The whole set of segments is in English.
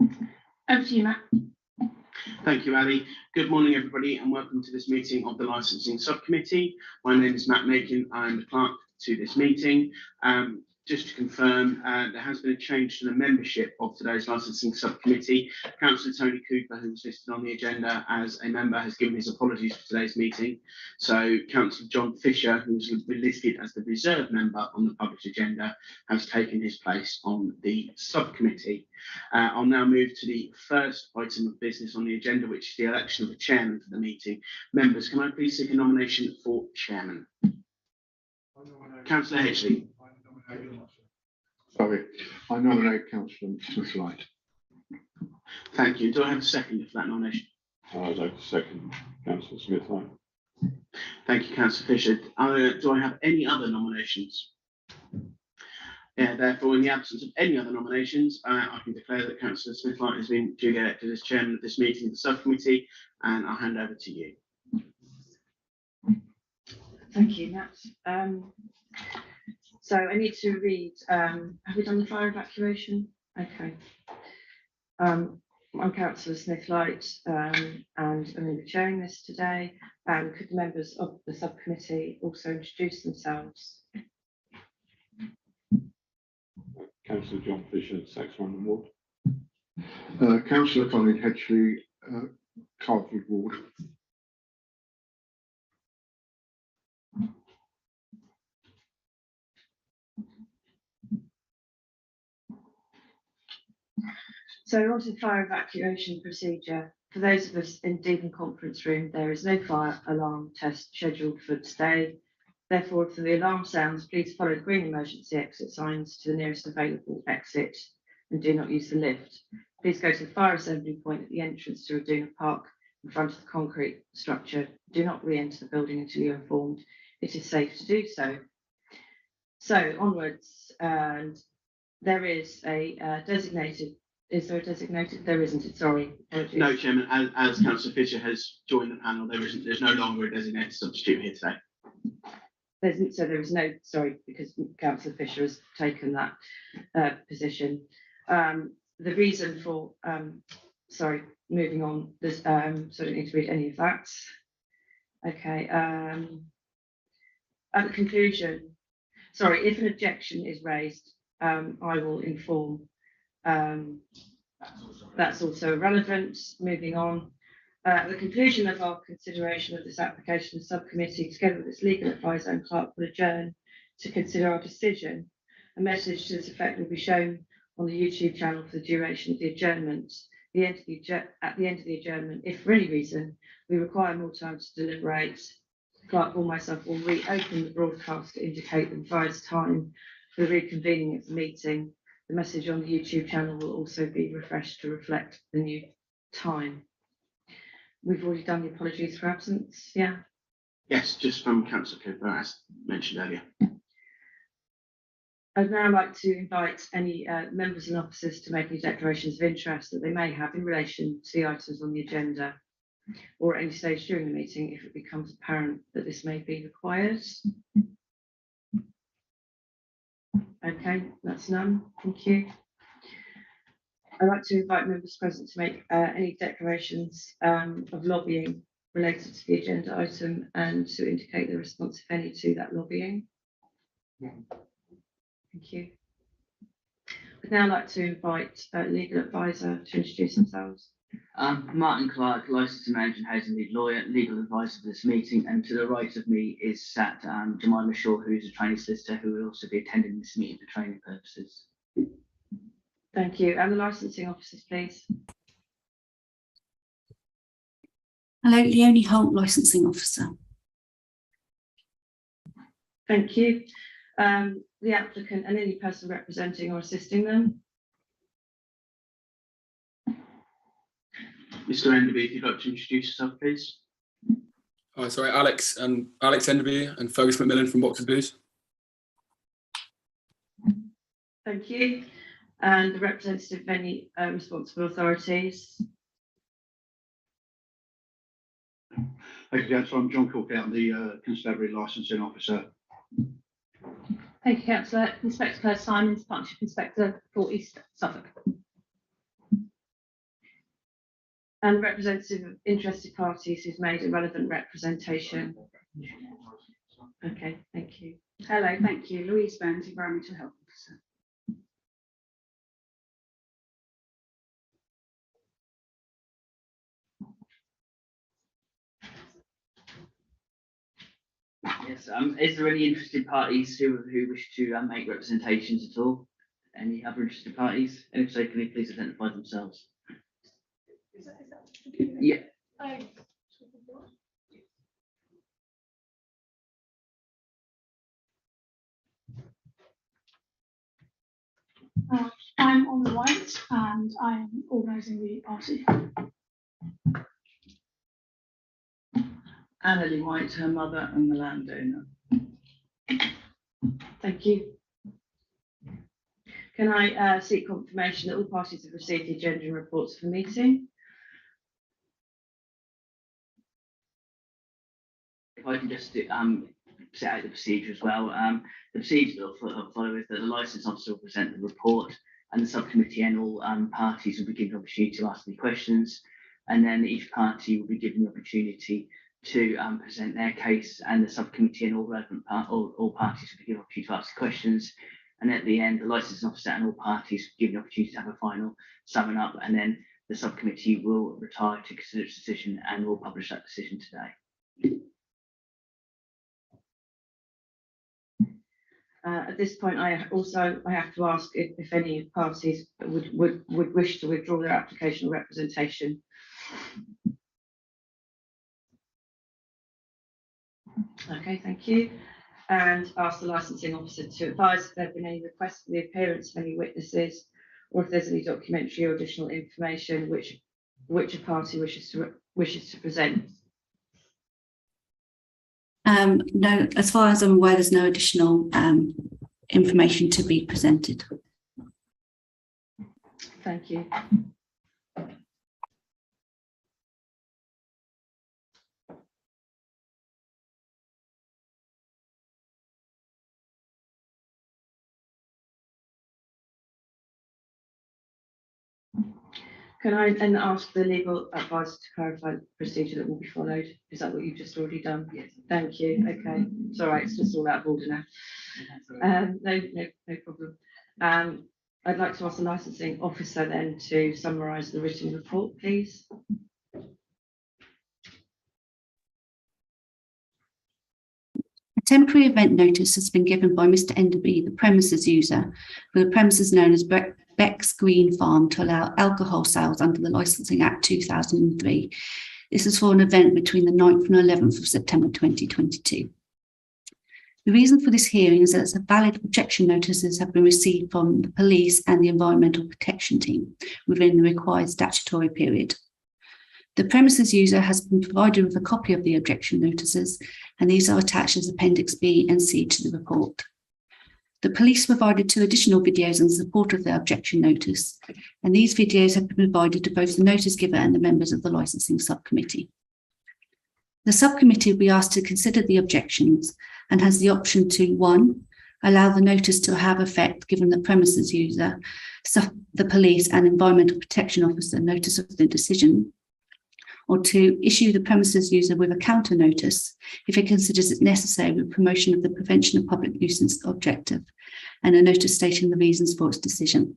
Over to you, Matt. Thank you, Ali. Good morning, everybody, and welcome to this meeting of the Licensing Subcommittee. My name is Matt Macon. I'm the clerk to this meeting. Just to confirm, there has been a change to the membership of today's Licensing Subcommittee. Councillor Tony Cooper, who was listed on the agenda as a member, has given his apologies for today's meeting. So Councillor John Fisher, who's listed as the reserve member on the published agenda, has taken his place on the subcommittee. I'll now move to the first item of business on the agenda, which is the election of a chairman for the meeting. Members, can I please seek a nomination for chairman? Councillor Hedgley. Sorry, I nominate Councillor Smith-Light. Thank you. Do I have a second for that nomination? I'd like to second Councillor Smith-Light. Thank you, Councillor Fisher. Do I have any other nominations? Therefore, in the absence of any other nominations, I can declare that Councillor Smith-Light has been duly elected as chairman of this meeting of the subcommittee, and I'll hand over to you. Thank you, Matt. So I need to read, have we done the fire evacuation? Okay. I'm Councillor Smith-Light, and I'm going to be chairing this today. Could the members of the subcommittee also introduce themselves? Councillor John Fisher, Saxon Ward. Councillor Colin Hedgley, Carford Ward. So on to the fire evacuation procedure. For those of us in Devon Conference Room, there is no fire alarm test scheduled for today. Therefore, if the alarm sounds, please follow the green emergency exit signs to the nearest available exit and do not use the lift. Please go to the fire assembly point at the entrance to Raduna Park in front of the concrete structure. Do not re-enter the building until you're informed it is safe to do so. So onwards, and there is a designated. Is there a designated? There isn't it, sorry. No, Chairman, as Councillor Fisher has joined the panel, there's no longer a designated substitute here today. There is no, sorry, because Councillor Fisher has taken that position. The reason for, sorry, moving on, there's, so I don't need to read any of that. Okay, at the conclusion, sorry, if an objection is raised, I will inform. That's also irrelevant. Moving on. At the conclusion of our consideration of this application, the subcommittee, together with its legal advisor and clerk, will adjourn to consider our decision. A message to this effect will be shown on the YouTube channel for the duration of the adjournment. At the end of the adjournment, if for any reason we require more time to deliberate, the clerk or myself will reopen the broadcast to indicate the revised time for the reconvening of the meeting. The message on the YouTube channel will also be refreshed to reflect the new time. We've already done the apologies for absence, yeah? Yes, just from Councillor Cooper, as mentioned earlier. I'd now like to invite any members and officers to make any declarations of interest that they may have in relation to the items on the agenda or at any stage during the meeting if it becomes apparent that this may be required. Okay, that's none. Thank you. I'd like to invite members present to make any declarations of lobbying related to the agenda item and to indicate their response, if any, to that lobbying. Thank you. I'd now like to invite legal advisor to introduce themselves. Martin Clark, licensed and managing housing lead lawyer, legal advisor for this meeting, and to the right of me is sat Jemima Shaw, who is a training solicitor who will also be attending this meeting for training purposes. Thank you. And the licensing officers, please. Hello, Leonie Holt, licensing officer. Thank you. The applicant and any person representing or assisting them. Mr. Enderby, if you'd like to introduce yourself, please. Hi, sorry, Alex Enderby and Fergus McMillan from Boxers Blues. Thank you. And the representative of any responsible authorities. Thank you, Councillor. I'm John Corkout, the Constabulary Licensing Officer. Thank you, Councillor. Inspector Claire Simons, Partnership Inspector for East Suffolk. And representative of interested parties who's made a relevant representation. Okay, thank you. Hello, thank you. Louise Burns, Environmental Health Officer. Yes, is there any interested parties who wish to make representations at all? Any other interested parties? And if so, can you please identify themselves? Yeah. I'm on the right and I'm organising the party. Annalie White, her mother and the landowner. Thank you. Can I seek confirmation that all parties have received the agenda and reports for the meeting? If I can just set out the procedure as well. The procedure will follow is that the licence officer will present the report and the subcommittee and all parties will be given the opportunity to ask any questions. And then each party will be given the opportunity to present their case, and the subcommittee and all relevant all parties will be given the opportunity to ask questions. And at the end, the licensing officer and all parties will be given the opportunity to have a final summing up, and then the subcommittee will retire to consider its decision and will publish that decision today. At this point, I have to ask if any parties would wish to withdraw their application or representation. Okay, thank you. And ask the licensing officer to advise if there have been any requests for the appearance of any witnesses, or if there's any documentary or additional information which a party wishes to present. No, as far as I'm aware, there's no additional information to be presented. Thank you. Can I then ask the legal advisor to clarify the procedure that will be followed? Is that what you've just already done? Yes. Thank you. Okay, it's all right. It's just all out of order now. No problem. I'd like to ask the licensing officer then to summarise the written report, please. A temporary event notice has been given by Mr. Enderby, the premises user, for the premises known as Beck's Green Farm, to allow alcohol sales under the Licensing Act 2003. This is for an event between the 9th and 11th of September 2022. The reason for this hearing is that valid objection notices have been received from the police and the environmental protection team within the required statutory period. The premises user has been provided with a copy of the objection notices, and these are attached as Appendix B and C to the report. The police provided 2 additional videos in support of their objection notice, and these videos have been provided to both the notice giver and the members of the licensing subcommittee. The subcommittee will be asked to consider the objections and has the option to 1, allow the notice to have effect given the premises user, the police and environmental protection officer notice of the decision, or 2, issue the premises user with a counter notice if it considers it necessary with promotion of the prevention of public nuisance objective, and a notice stating the reasons for its decision.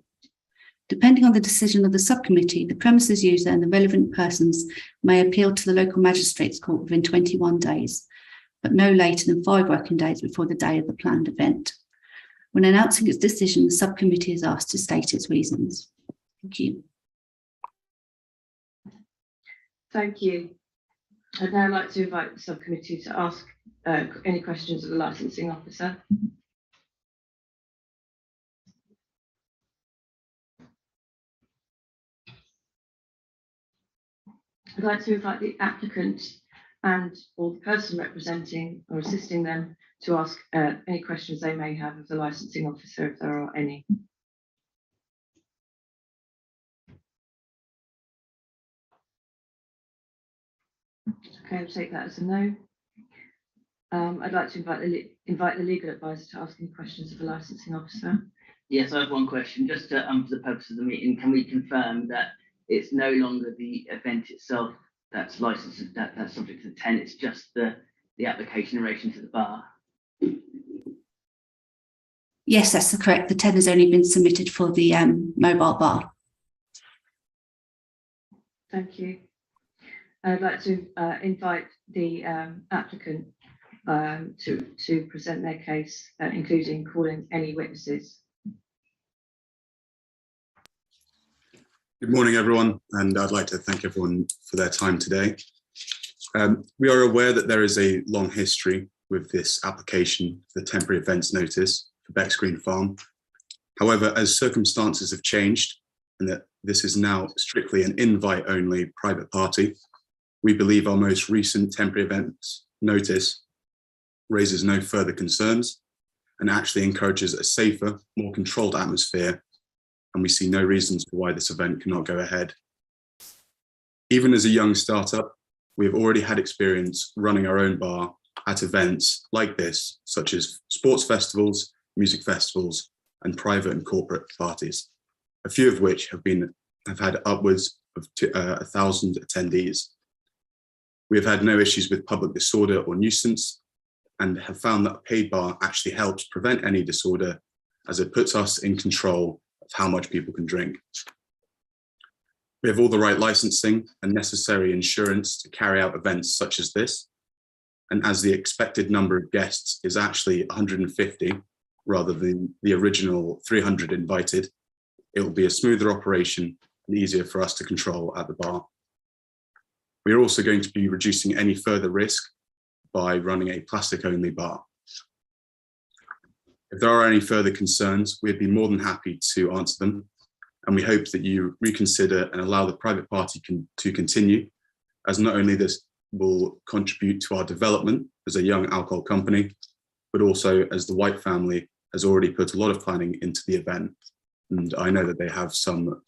Depending on the decision of the subcommittee, the premises user and the relevant persons may appeal to the local magistrates court within 21 days, but no later than 5 working days before the day of the planned event. When announcing its decision, the subcommittee is asked to state its reasons. Thank you. Thank you. I'd now like to invite the subcommittee to ask any questions of the licensing officer. I'd like to invite the applicant and or the person representing or assisting them to ask any questions they may have of the licensing officer, if there are any. Okay, I'll take that as a no. I'd like to invite the legal advisor to ask any questions of the licensing officer. Yes, I have one question. Just for the purpose of the meeting, can we confirm that it's no longer the event itself that's licensed, that's subject to the 10, it's just the application in relation to the bar. Yes, that's correct. The 10 has only been submitted for the mobile bar. Thank you. I'd like to invite the applicant to present their case, including calling any witnesses. Good morning, everyone, and I'd like to thank everyone for their time today. We are aware that there is a long history with this application for the temporary events notice for Beck's Green Farm. However, as circumstances have changed and that this is now strictly an invite-only private party, we believe our most recent temporary events notice raises no further concerns and actually encourages a safer, more controlled atmosphere, and we see no reasons for why this event cannot go ahead. Even as a young startup, we have already had experience running our own bar at events like this, such as sports festivals, music festivals, and private and corporate parties, a few of which have had upwards of 1,000 attendees. We have had no issues with public disorder or nuisance, and have found that a paid bar actually helps prevent any disorder, as it puts us in control of how much people can drink. We have all the right licensing and necessary insurance to carry out events such as this. And as the expected number of guests is actually 150, rather than the original 300 invited, it will be a smoother operation and easier for us to control at the bar. We are also going to be reducing any further risk by running a plastic-only bar. If there are any further concerns, we'd be more than happy to answer them, and we hope that you reconsider and allow the private party to continue, as not only this will contribute to our development as a young alcohol company, but also as the White family has already put a lot of planning into the event. And I know that they have some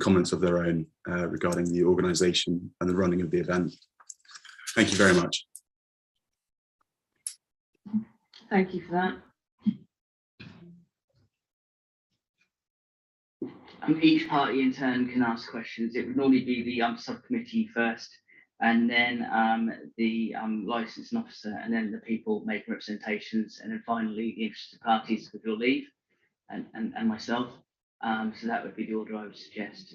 comments of their own regarding the organisation and the running of the event. Thank you very much. Thank you for that. Each party in turn can ask questions. It would normally be the subcommittee first, and then the licensing officer, and then the people making representations, and then finally the interested parties with your leave, and myself. So that would be the order I would suggest.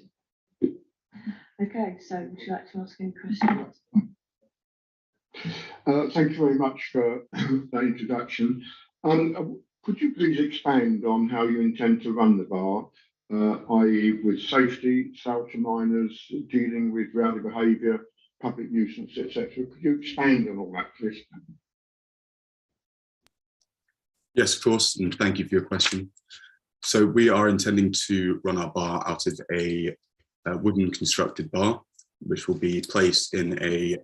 Okay, so would you like to ask any questions? Thank you very much for that introduction. Could you please expand on how you intend to run the bar, i.e. with safety, sale to minors, dealing with rowdy behaviour, public nuisance, etc. Could you expand on all that, please? Yes, of course, and thank you for your question. So we are intending to run our bar out of a wooden constructed bar, which will be placed in a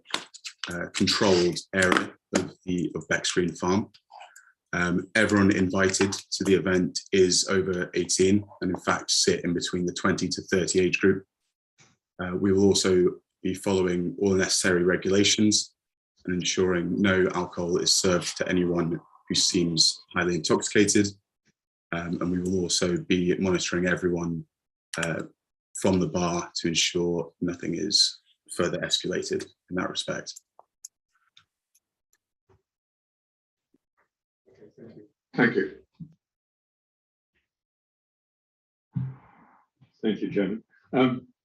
controlled area of Beck's Green Farm. Everyone invited to the event is over 18 and in fact sit in between the 20 to 30 age group. We will also be following all necessary regulations and ensuring no alcohol is served to anyone who seems highly intoxicated. And we will also be monitoring everyone from the bar to ensure nothing is further escalated in that respect. Thank you. Thank you, Chairman.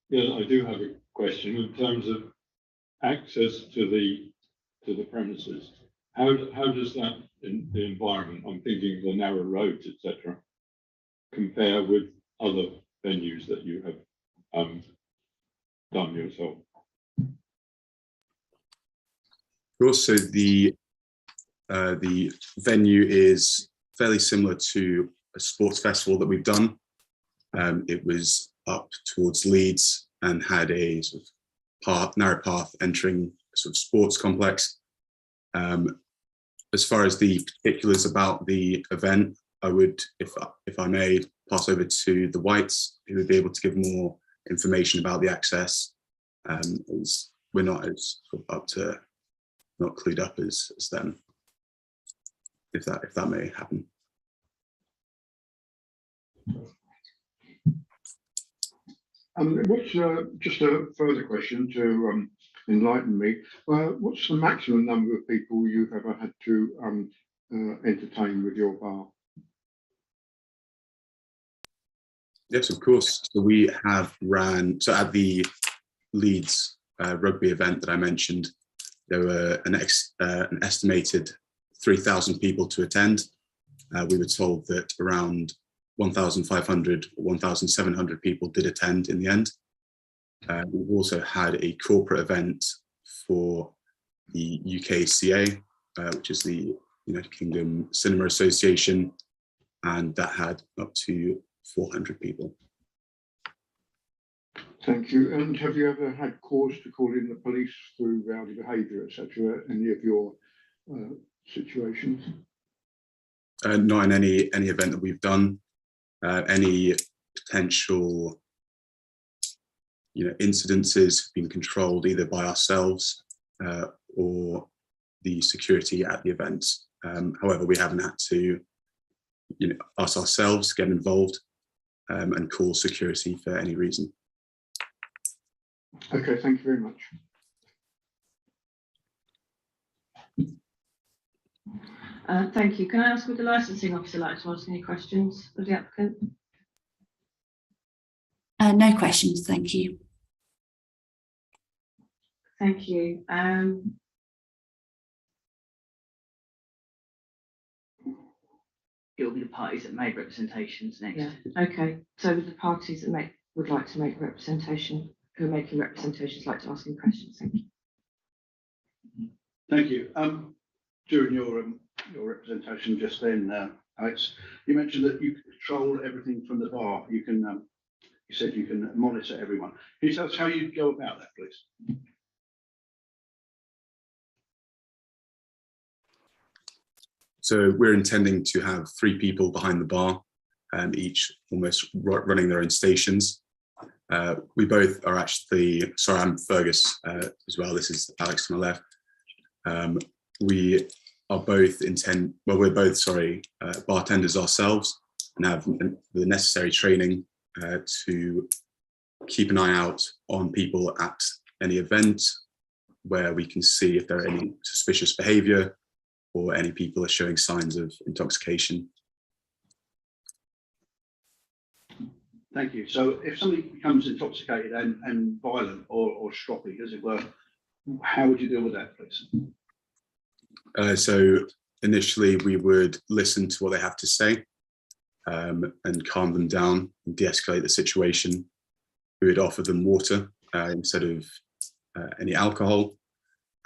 Yeah, I do have a question in terms of access to the premises. How does that in the environment, I'm thinking the narrow roads, etc., compare with other venues that you have done yourself? Also, the venue is fairly similar to a sports festival that we've done. It was up towards Leeds and had a sort of narrow path entering a sort of sports complex. As far as the particulars about the event, I would, if I may, pass over to the Whites, who would be able to give more information about the access. As we're not as not clued up as them, if that may happen. What's just a further question to enlighten me? What's the maximum number of people you've ever had to entertain with your bar? Yes, of course. So we have ran, so at the Leeds rugby event that I mentioned, there were an estimated 3,000 people to attend. We were told that around 1,500 or 1,700 people did attend in the end. We've also had a corporate event for the UKCA, which is the United Kingdom Cinema Association, and that had up to 400 people. Thank you. And have you ever had cause to call in the police through rowdy behaviour, etc., any of your situations? Not in any event that we've done. Any potential incidences have been controlled either by ourselves or the security at the event. However, we haven't had to us ourselves get involved and call security for any reason. Okay, thank you very much. Thank you. Can I ask, would the licensing officer like to ask any questions of the applicant? No questions, thank you. Thank you. It will be the parties that made representations next. Yeah. Okay. So would the parties that would like to make representation, who are making representations, like to ask any questions? Thank you. Thank you. During your representation just then, Alex, you mentioned that you control everything from the bar. You can, you said you can monitor everyone. Can you tell us how you go about that, please? So we're intending to have 3 people behind the bar, each almost running their own stations. We both are actually, sorry, I'm Fergus as well. This is Alex to my left. We are both we're both, bartenders ourselves and have the necessary training to keep an eye out on people at any event where we can see if there are any suspicious behaviour or any people are showing signs of intoxication. Thank you. So if somebody becomes intoxicated and violent or stroppy, as it were, how would you deal with that, please? So initially we would listen to what they have to say and calm them down and de-escalate the situation. We would offer them water instead of any alcohol.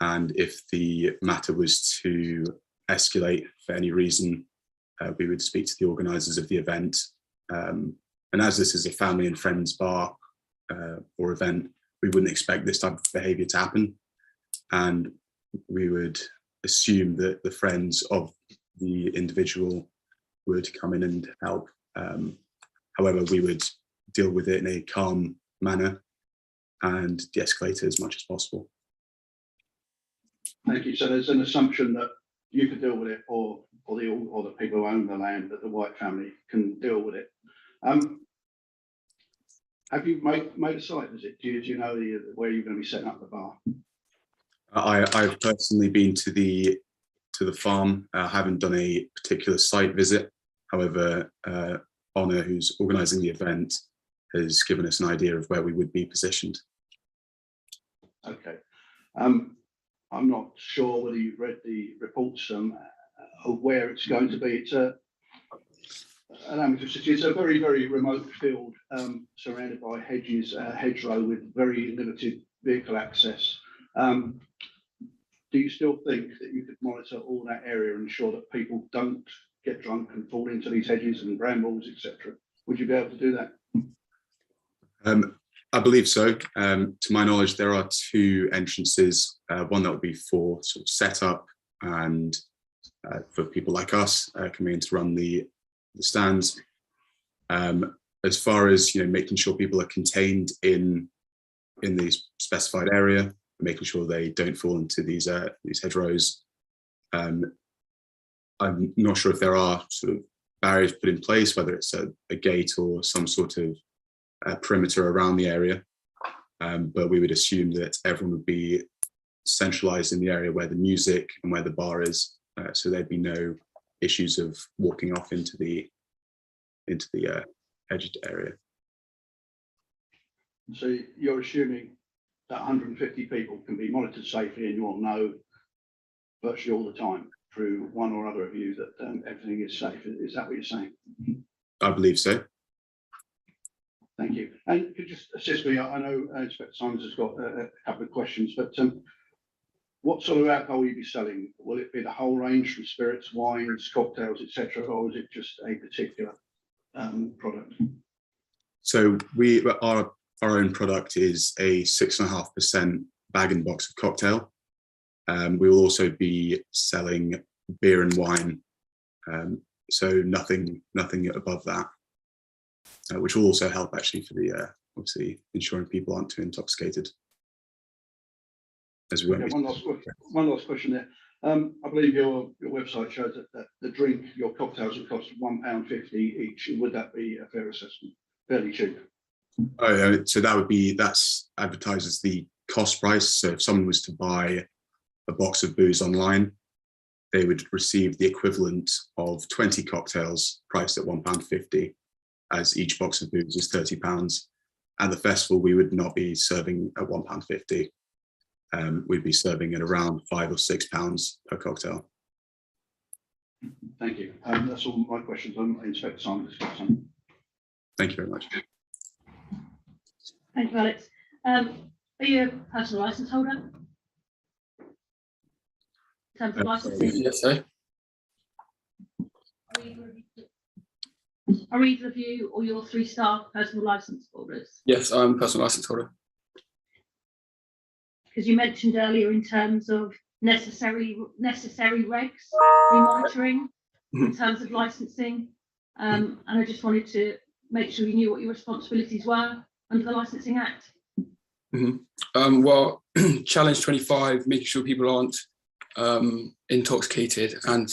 And if the matter was to escalate for any reason, we would speak to the organisers of the event. And as this is a family and friends bar or event, we wouldn't expect this type of behaviour to happen. And we would assume that the friends of the individual would come in and help. However, we would deal with it in a calm manner and de-escalate it as much as possible. Thank you. So there's an assumption that you could deal with it, or the people who own the land, that the White family can deal with it. Have you made a site visit? Do you know where you're going to be setting up the bar? I've personally been to the farm. I haven't done a particular site visit. However, Honor, who's organising the event, has given us an idea of where we would be positioned. Okay. I'm not sure whether you've read the reports of where it's going to be. It's an amateur city. It's a very, very remote field surrounded by hedges, hedgerow with very limited vehicle access. Do you still think that you could monitor all that area and ensure that people don't get drunk and fall into these hedges and brambles, etc.? Would you be able to do that? I believe so. To my knowledge, there are 2 entrances, one that will be for sort of setup and for people like us coming in to run the stands. As far as making sure people are contained in the specified area, making sure they don't fall into these hedgerows. I'm not sure if there are sort of barriers put in place, whether it's a gate or some sort of perimeter around the area, but we would assume that everyone would be centralized in the area where the music and where the bar is, so there'd be no issues of walking off into the edged area. So you're assuming that 150 people can be monitored safely, and you will know virtually all the time through one or other of you that everything is safe. Is that what you're saying? I believe so. Thank you. And could you just assist me? I know Inspector Simons has got a couple of questions, but what sort of alcohol will you be selling? Will it be the whole range from spirits, wines, cocktails, etc., or is it just a particular product? So our own product is a 6.5% bag-in-box of cocktail. We will also be selling beer and wine, so nothing above that, which will also help actually for the obviously ensuring people aren't too intoxicated. As we won't. One last question there. I believe your website shows that the drink, your cocktails, will cost £1.50 each. Would that be a fair assessment? Fairly cheap. Oh, so that's advertised as the cost price. So if someone was to buy a box of booze online, they would receive the equivalent of 20 cocktails priced at £1.50, as each box of booze is £30. At the festival, we would not be serving at £1.50. We'd be serving at around £5 or £6 per cocktail. Thank you. That's all my questions. I'm Inspector Simons. Thank you very much. Thank you, Alex. Are you a personal licence holder? In terms of licensing? Yes, sir. Are either of you or your 3 staff personal licence holders? Yes, I'm a personal licence holder. Because you mentioned earlier in terms of necessary regs, monitoring in terms of licensing, and I just wanted to make sure you knew what your responsibilities were under the Licensing Act. Well, Challenge 25, making sure people aren't intoxicated, and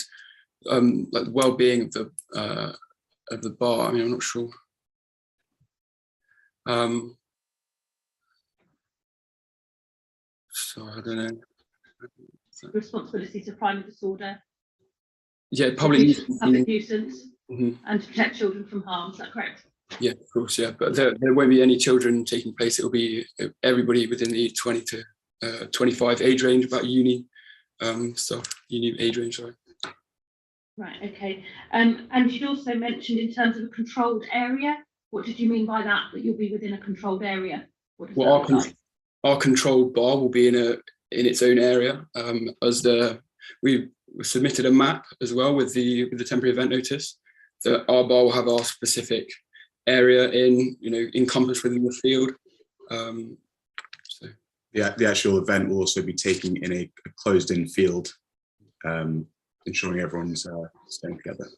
like the well-being of the bar. I mean, I'm not sure. So I don't know. Responsibility to crime and disorder. Yeah, public nuisance, and to protect children from harm. Is that correct? Yeah, of course. Yeah, but there won't be any children taking place. It'll be everybody within the 20 to 25 age range, about uni stuff. Uni age range, sorry. Right. Okay. And you'd also mentioned in terms of a controlled area. What did you mean by that? That you'll be within a controlled area? What does that look like? Our controlled bar will be in its own area. We submitted a map as well with the temporary event notice that our bar will have our specific area encompassed within the field. So the actual event will also be taken in a closed-in field, ensuring everyone's staying together.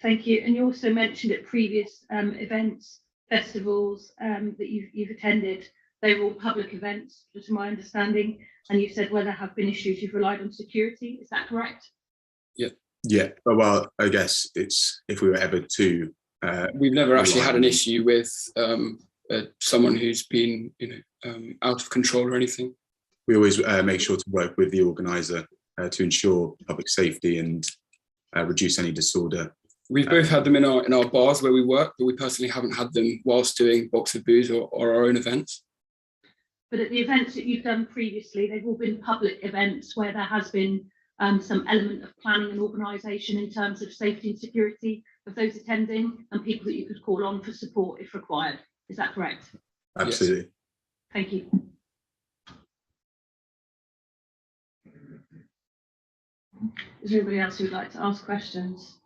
Thank you. And you also mentioned at previous events, festivals that you've attended, they were all public events, to my understanding. And you said where there have been issues, you've relied on security. Is that correct? Yeah. Well, I guess it's if we were ever to. We've never actually had an issue with someone who's been, out of control or anything. We always make sure to work with the organizer to ensure public safety and reduce any disorder. We've both had them in our bars where we work, but we personally haven't had them whilst doing Box of Booze or our own events. But at the events that you've done previously, they've all been public events where there has been some element of planning and organisation in terms of safety and security of those attending, and people that you could call on for support if required. Is that correct? Absolutely. Yes. Thank you. Is there anybody else who would like to ask questions?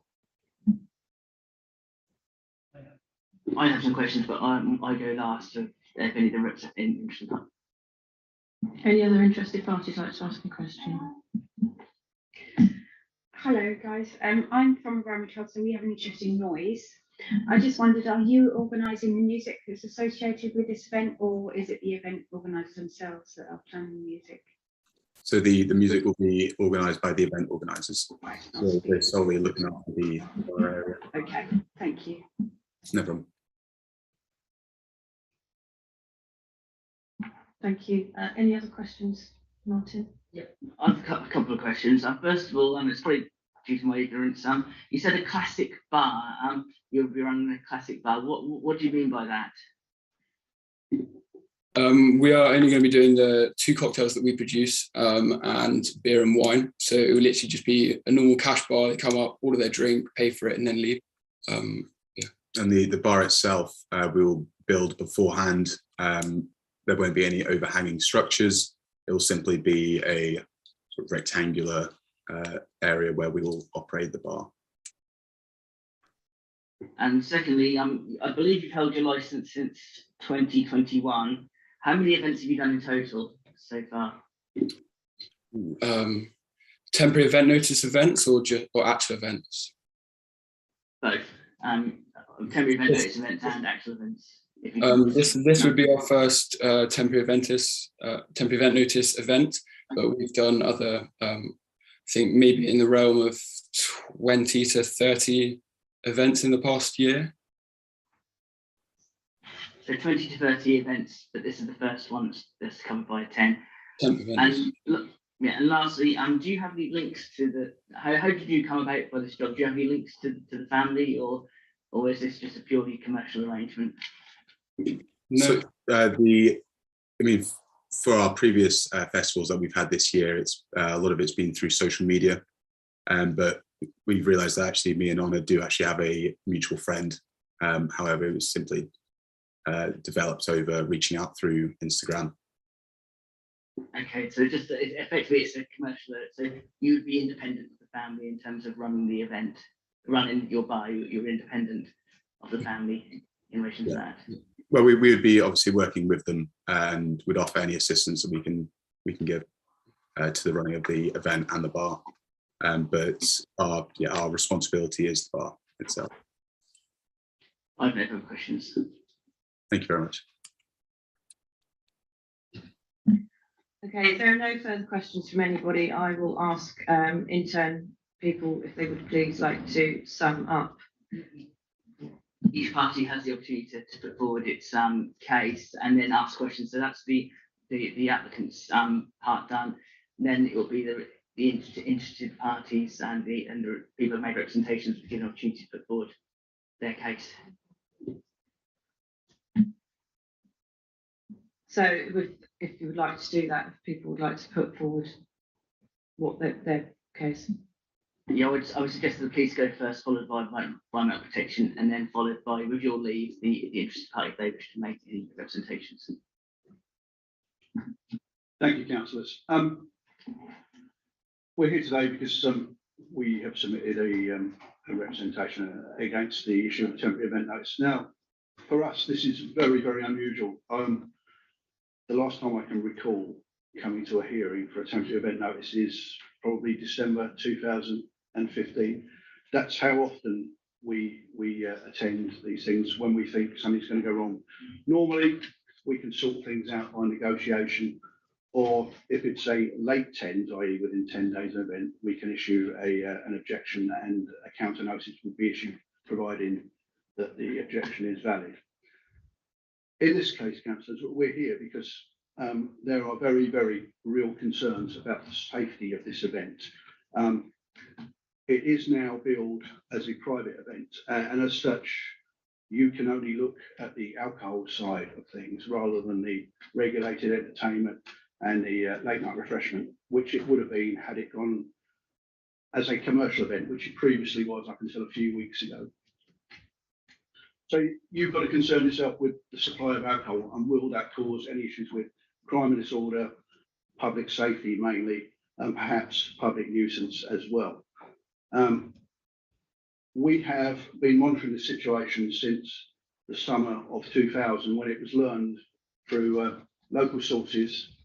I have some questions, but I go last. So if any of the reps are interested. Any other interested parties like to ask a question? Hello guys, I'm from Environmental Health, so we have an interesting noise. I just wondered, are you organising the music that's associated with this event, or is it the event organisers themselves that are playing the music? So the music will be organised by the event organisers. Right, so they're solely looking after the area. Okay, thank you. No problem. Thank you. Any other questions, Martin? I've got a couple of questions. First of all, it's probably due to my ignorance. You said a classic bar. You'll be running a classic bar. What do you mean by that? We are only going to be doing the 2 cocktails that we produce and beer and wine. So it will literally just be a normal cash bar. They come up, order their drink, pay for it, and then leave. And the bar itself, we will build beforehand. There won't be any overhanging structures. It will simply be a sort of rectangular area where we will operate the bar. And secondly, I believe you've held your license since 2021. How many events have you done in total so far? Temporary event notice events or actual events? Both. Temporary event notice events and actual events. If you This would be our first temporary event notice event, but we've done other, I think maybe in the realm of 20 to 30 events in the past year. So 20 to 30 events, but this is the first one that's covered by 10. And and lastly, do you have any links to the? How did you come about for this job? Do you have any links to the family, or is this just a purely commercial arrangement? No. So for our previous festivals that we've had this year, it's a lot of it's been through social media, but we've realised that actually me and Honor do actually have a mutual friend. However, it was simply developed over reaching out through Instagram. Okay, so just effectively it's a commercial. So you would be independent of the family in terms of running the event, running your bar. You're independent of the family in relation to that. Well, we would be obviously working with them and would offer any assistance that we can give to the running of the event and the bar. But our responsibility is the bar itself. I have no further questions. Thank you very much. Okay, if there are no further questions from anybody, I will ask intern people if they would please like to sum up. Each party has the opportunity to put forward its case and then ask questions. So that's the applicant's part done. Then it will be the interested parties and the people who made representations will get an opportunity to put forward their case. So if you would like to do that, if people would like to put forward what their case. Yeah, I would suggest that the police go first, followed by environmental protection, and then followed by, with your leave, the interested party if they wish to make any representations. Thank you, councillors. We're here today because we have submitted a representation against the issue of temporary event notice. Now, for us, this is very, very unusual. The last time I can recall coming to a hearing for a temporary event notice is probably December 2015. That's how often we attend these things when we think something's going to go wrong. Normally, we can sort things out by negotiation, or if it's a late tend, i.e. within 10 days of event, we can issue an objection and a counter notice will be issued, providing that the objection is valid. In this case, councillors, we're here because there are very, very real concerns about the safety of this event. It is now billed as a private event, and as such, you can only look at the alcohol side of things rather than the regulated entertainment and the late night refreshment, which it would have been had it gone as a commercial event, which it previously was up until a few weeks ago. So you've got to concern yourself with the supply of alcohol, and will that cause any issues with crime and disorder, public safety mainly, and perhaps public nuisance as well. We have been monitoring the situation since the summer of 2000, when it was learned through local sources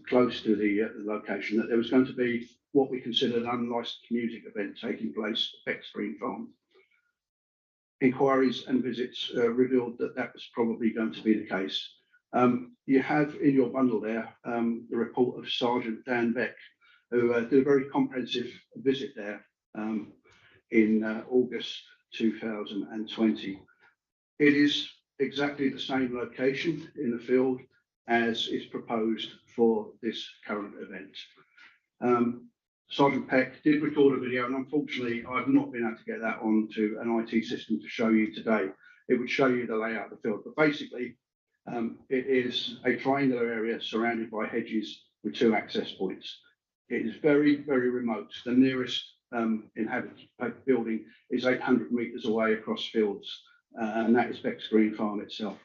close to the location that there was going to be what we considered an unlicensed music event taking place at Beck's Green Farm. Inquiries and visits revealed that that was probably going to be the case. You have in your bundle there the report of Sergeant Dan Beck, who did a very comprehensive visit there in August 2020. It is exactly the same location in the field as is proposed for this current event. Sergeant Peck did record a video, and unfortunately I've not been able to get that onto an IT system to show you today. It would show you the layout of the field, but basically it is a triangular area surrounded by hedges with 2 access points. It is very, very remote. The nearest inhabited building is 800 metres away across fields, and that is Beck's Green Farm itself.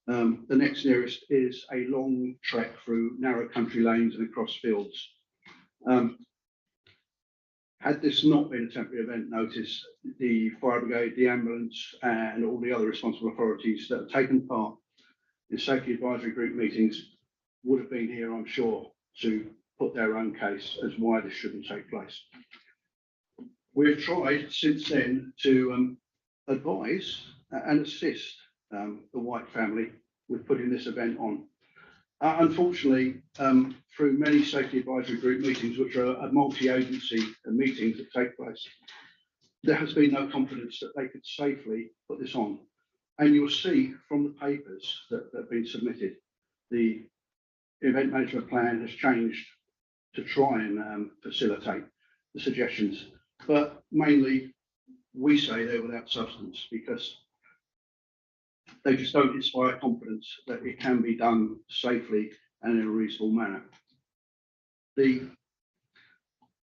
The next nearest is a long trek through narrow country lanes and across fields. Had this not been a temporary event notice, the fire brigade, the ambulance, and all the other responsible authorities that have taken part in safety advisory group meetings would have been here, I'm sure, to put their own case as why this shouldn't take place. We've tried since then to advise and assist the White family with putting this event on. Unfortunately, through many safety advisory group meetings, which are a multi-agency meetings that take place, there has been no confidence that they could safely put this on. And you'll see from the papers that have been submitted, the event management plan has changed to try and facilitate the suggestions. But mainly, we say they're without substance because they just don't inspire confidence that it can be done safely and in a reasonable manner.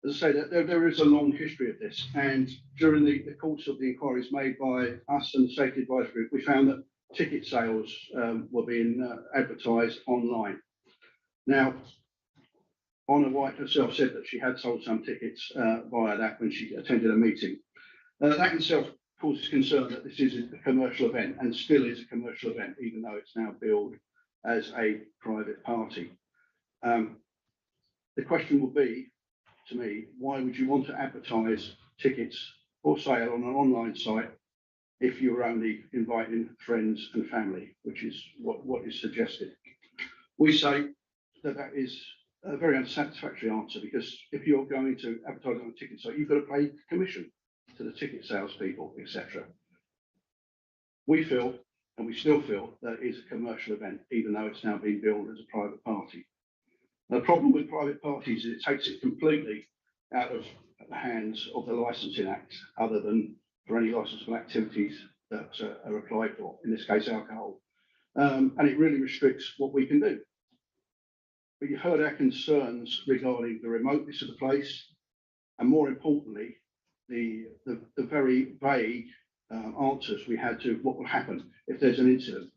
As I say, there is a long history of this, and during the course of the inquiries made by us and the Safety Advisory Group, we found that ticket sales were being advertised online. Now, Honor White herself said that she had sold some tickets via that when she attended a meeting. That itself causes concern that this is a commercial event and still is a commercial event, even though it's now billed as a private party. The question will be, to me, why would you want to advertise tickets for sale on an online site if you're only inviting friends and family, which is what is suggested? We say that that is a very unsatisfactory answer, because if you're going to advertise on a ticket site, you've got to pay commission to the ticket salespeople, etc. We feel, and we still feel, that it is a commercial event, even though it's now being billed as a private party. The problem with private parties is it takes it completely out of the hands of the Licensing Act, other than for any licensable activities that are applied for, in this case alcohol, and it really restricts what we can do. But you've heard our concerns regarding the remoteness of the place, and more importantly, the very vague answers we had to what will happen if there's an incident.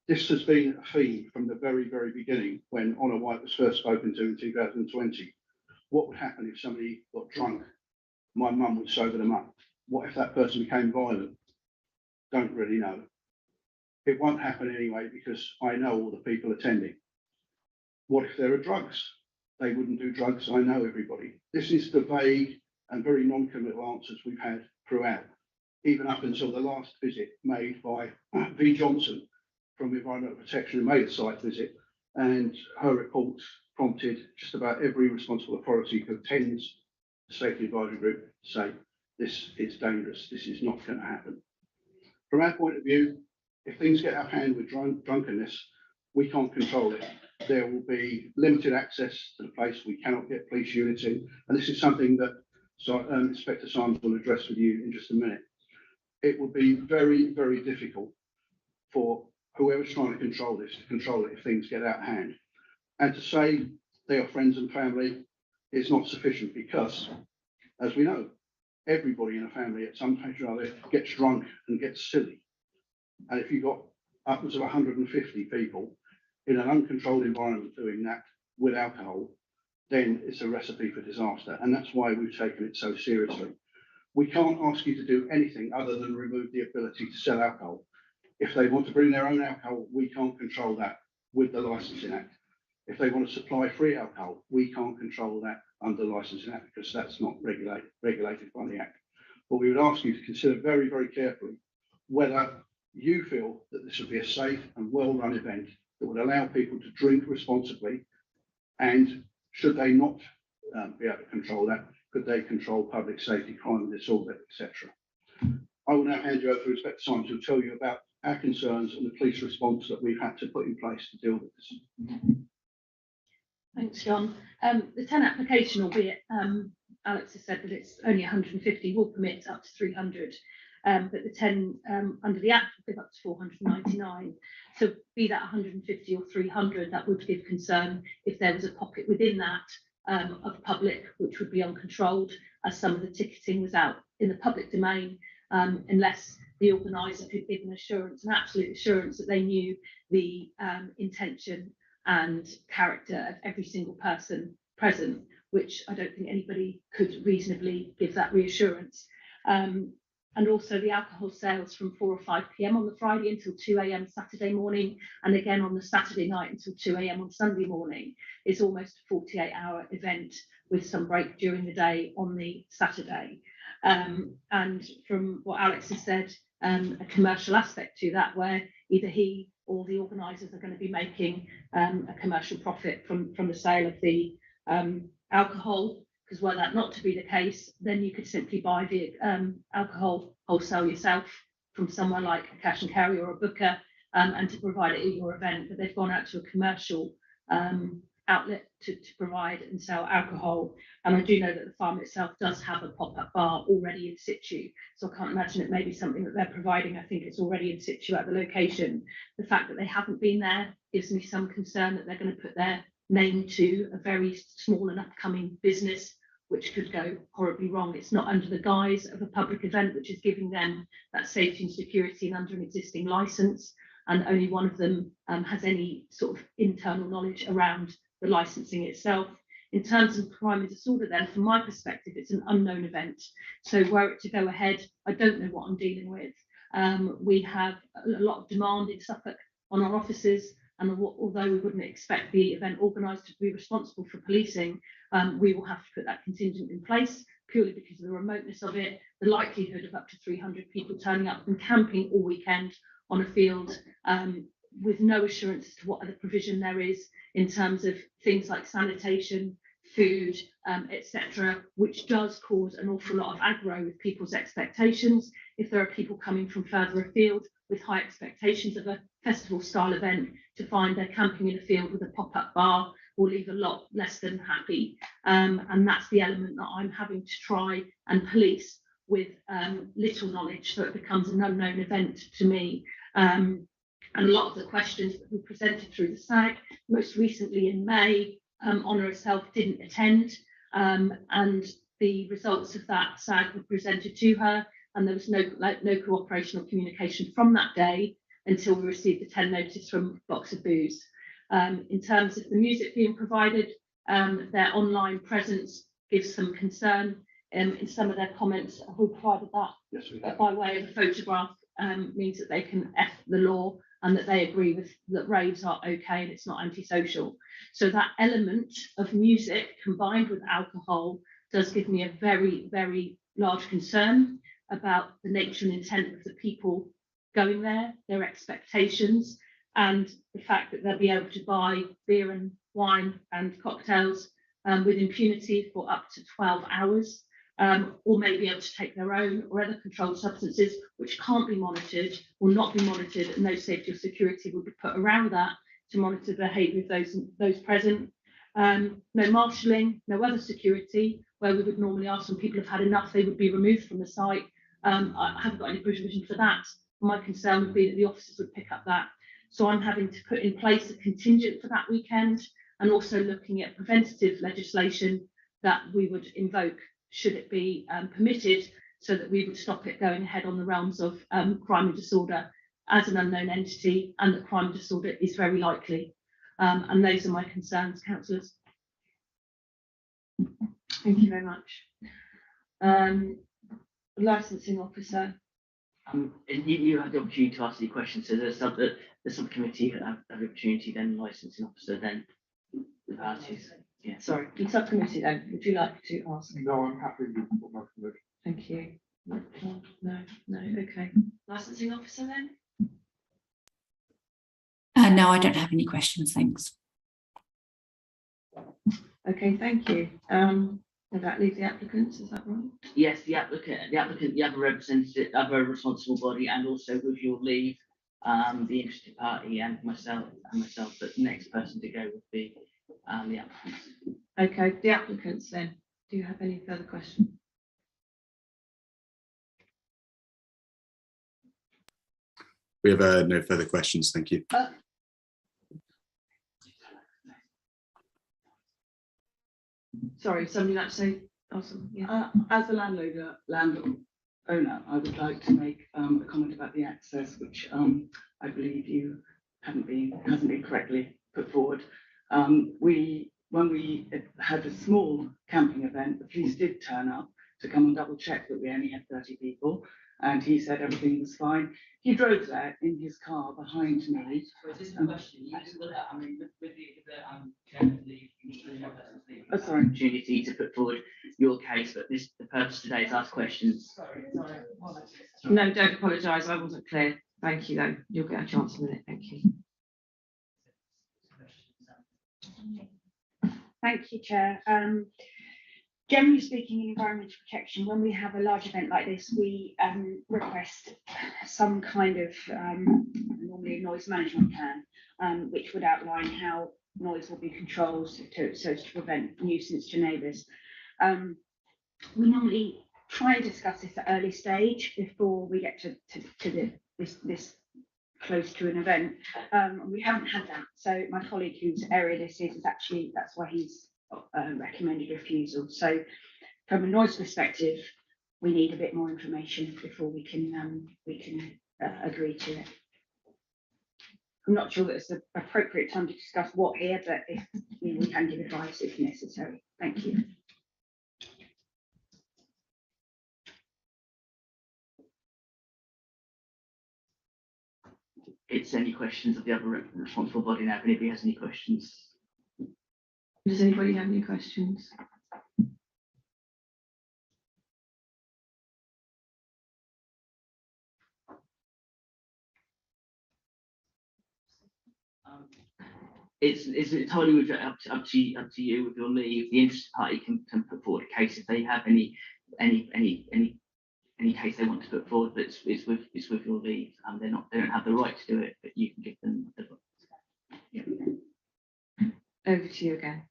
This has been a theme from the very, very beginning when Honor White was first spoken to in 2020. What would happen if somebody got drunk? My mum would sober them up. What if that person became violent? Don't really know. It won't happen anyway because I know all the people attending. What if there are drugs? They wouldn't do drugs. I know everybody. This is the vague and very non-committal answers we've had throughout, even up until the last visit made by V. Johnson from Environmental Protection, who made a site visit, and her report prompted just about every responsible authority who attends the Safety Advisory Group to say, this is dangerous, this is not going to happen. From our point of view, if things get out of hand with drunkenness, we can't control it. There will be limited access to the place. We cannot get police units in, and this is something that Inspector Simons will address with you in just a minute. It will be very, very difficult for whoever's trying to control this to control it if things get out of hand. And to say they are friends and family is not sufficient, because, as we know, everybody in a family at some stage or other gets drunk and gets silly. And if you've got upwards of 150 people in an uncontrolled environment doing that with alcohol, then it's a recipe for disaster. And that's why we've taken it so seriously. We can't ask you to do anything other than remove the ability to sell alcohol. If they want to bring their own alcohol, we can't control that with the Licensing Act. If they want to supply free alcohol, we can't control that under the Licensing Act, because that's not regulated by the Act. But we would ask you to consider very, very carefully whether you feel that this would be a safe and well-run event that would allow people to drink responsibly, and should they not be able to control that, could they control public safety, crime and disorder, etc. I will now hand you over to Inspector Simon to tell you about our concerns and the police response that we've had to put in place to deal with this. Thanks, John. The 10 application, albeit Alex has said that it's only 150, will permit up to 300. But the 10 under the Act will give up to 499. So be that 150 or 300, that would give concern if there was a pocket within that of public, which would be uncontrolled, as some of the ticketing was out in the public domain, unless the organiser could give an assurance, an absolute assurance that they knew the intention and character of every single person present, which I don't think anybody could reasonably give that reassurance. And also the alcohol sales from 4 or 5 p.m. on the Friday until 2 a.m. Saturday morning, and again on the Saturday night until 2 a.m. on Sunday morning, is almost a 48-hour event with some break during the day on the Saturday. And from what Alex has said, a commercial aspect to that, where either he or the organisers are going to be making a commercial profit from the sale of the alcohol. Because were that not to be the case, then you could simply buy the alcohol wholesale yourself from somewhere like a cash and carry or a booker, and to provide it at your event. But they've gone out to a commercial outlet to provide and sell alcohol. And I do know that the farm itself does have a pop-up bar already in situ. So I can't imagine it may be something that they're providing. I think it's already in situ at the location. The fact that they haven't been there gives me some concern that they're going to put their name to a very small and upcoming business, which could go horribly wrong. It's not under the guise of a public event, which is giving them that safety and security and under an existing licence. And only one of them has any sort of internal knowledge around the licensing itself. In terms of crime and disorder, then, from my perspective, it's an unknown event. So were it to go ahead, I don't know what I'm dealing with. We have a lot of demand in Suffolk on our officers, and although we wouldn't expect the event organised to be responsible for policing, we will have to put that contingent in place purely because of the remoteness of it, the likelihood of up to 300 people turning up and camping all weekend on a field with no assurance as to what other provision there is in terms of things like sanitation, food, etc., which does cause an awful lot of aggro with people's expectations. If there are people coming from further afield with high expectations of a festival style event, to find they're camping in a field with a pop-up bar will leave a lot less than happy. And that's the element that I'm having to try and police with little knowledge, so it becomes an unknown event to me. And a lot of the questions that we presented through the SAG, most recently in May, Honour herself didn't attend, and the results of that SAG were presented to her, and there was no cooperation or communication from that day until we received the 10 notice from Box of Booze. In terms of the music being provided, their online presence gives some concern. In some of their comments, we provided that. Yes, we have. By way of a photograph, means that they can F the law and that they agree with that raves are okay and it's not antisocial. So that element of music combined with alcohol does give me a very, very large concern about the nature and intent of the people going there, their expectations, and the fact that they'll be able to buy beer and wine and cocktails with impunity for up to 12 hours. Or may be able to take their own or other controlled substances which can't be monitored, will not be monitored, and no safety or security will be put around that to monitor the behaviour of those present. No marshalling, no other security, where we would normally ask when people have had enough, they would be removed from the site. I haven't got any provision for that. My concern would be that the officers would pick up that. So I'm having to put in place a contingent for that weekend, and also looking at preventative legislation that we would invoke should it be permitted, so that we would stop it going ahead on the realms of crime and disorder as an unknown entity, and that crime and disorder is very likely. And those are my concerns, councillors. Thank you very much. Licensing officer. You had the opportunity to ask any questions, so the subcommittee have the opportunity, then licensing officer, then the parties. Yeah. Sorry, the subcommittee then, would you like to ask? No, I'm happy with what I've heard. Thank you. No, okay. Licensing officer then? No, I don't have any questions, thanks. Okay, thank you. Would that leave the applicants, is that right? Yes, the applicant, the other representative, other responsible body, and also with your leave, the interested party and myself, but the next person to go would be the applicants. Okay, the applicants then, do you have any further questions? We have no further questions. Thank you. Sorry, somebody like to say, awesome, yeah. As a landowner, owner, I would like to make a comment about the access, which I believe you hasn't been correctly put forward. When we had a small camping event, the police did turn up to come and double check that we only had 30 people, and he said everything was fine. He drove there in his car behind me. Sorry. Opportunity to put forward your case, but the purpose of today is ask questions. No, don't apologise, I wasn't clear. Thank you though, you'll get a chance in a minute, thank you. Thank you, Chair. Generally speaking, in environmental protection, when we have a large event like this, we request some kind of normally a noise management plan, which would outline how noise will be controlled so as to prevent nuisance to neighbours. We normally try and discuss this at early stage before we get to this close to an event. We haven't had that. So my colleague whose area this is actually, that's why he's recommended refusal. So from a noise perspective, we need a bit more information before we can agree to it. I'm not sure that it's the appropriate time to discuss what here, but if we can give advice if necessary. Thank you. It's any questions of the other responsible body now, if anybody has any questions. Does anybody have any questions? It's entirely up to you with your leave. The interested party can put forward a case if they have any case they want to put forward, but it's with your leave. They don't have the right to do it, but you can give them the. Yeah. Over to you again.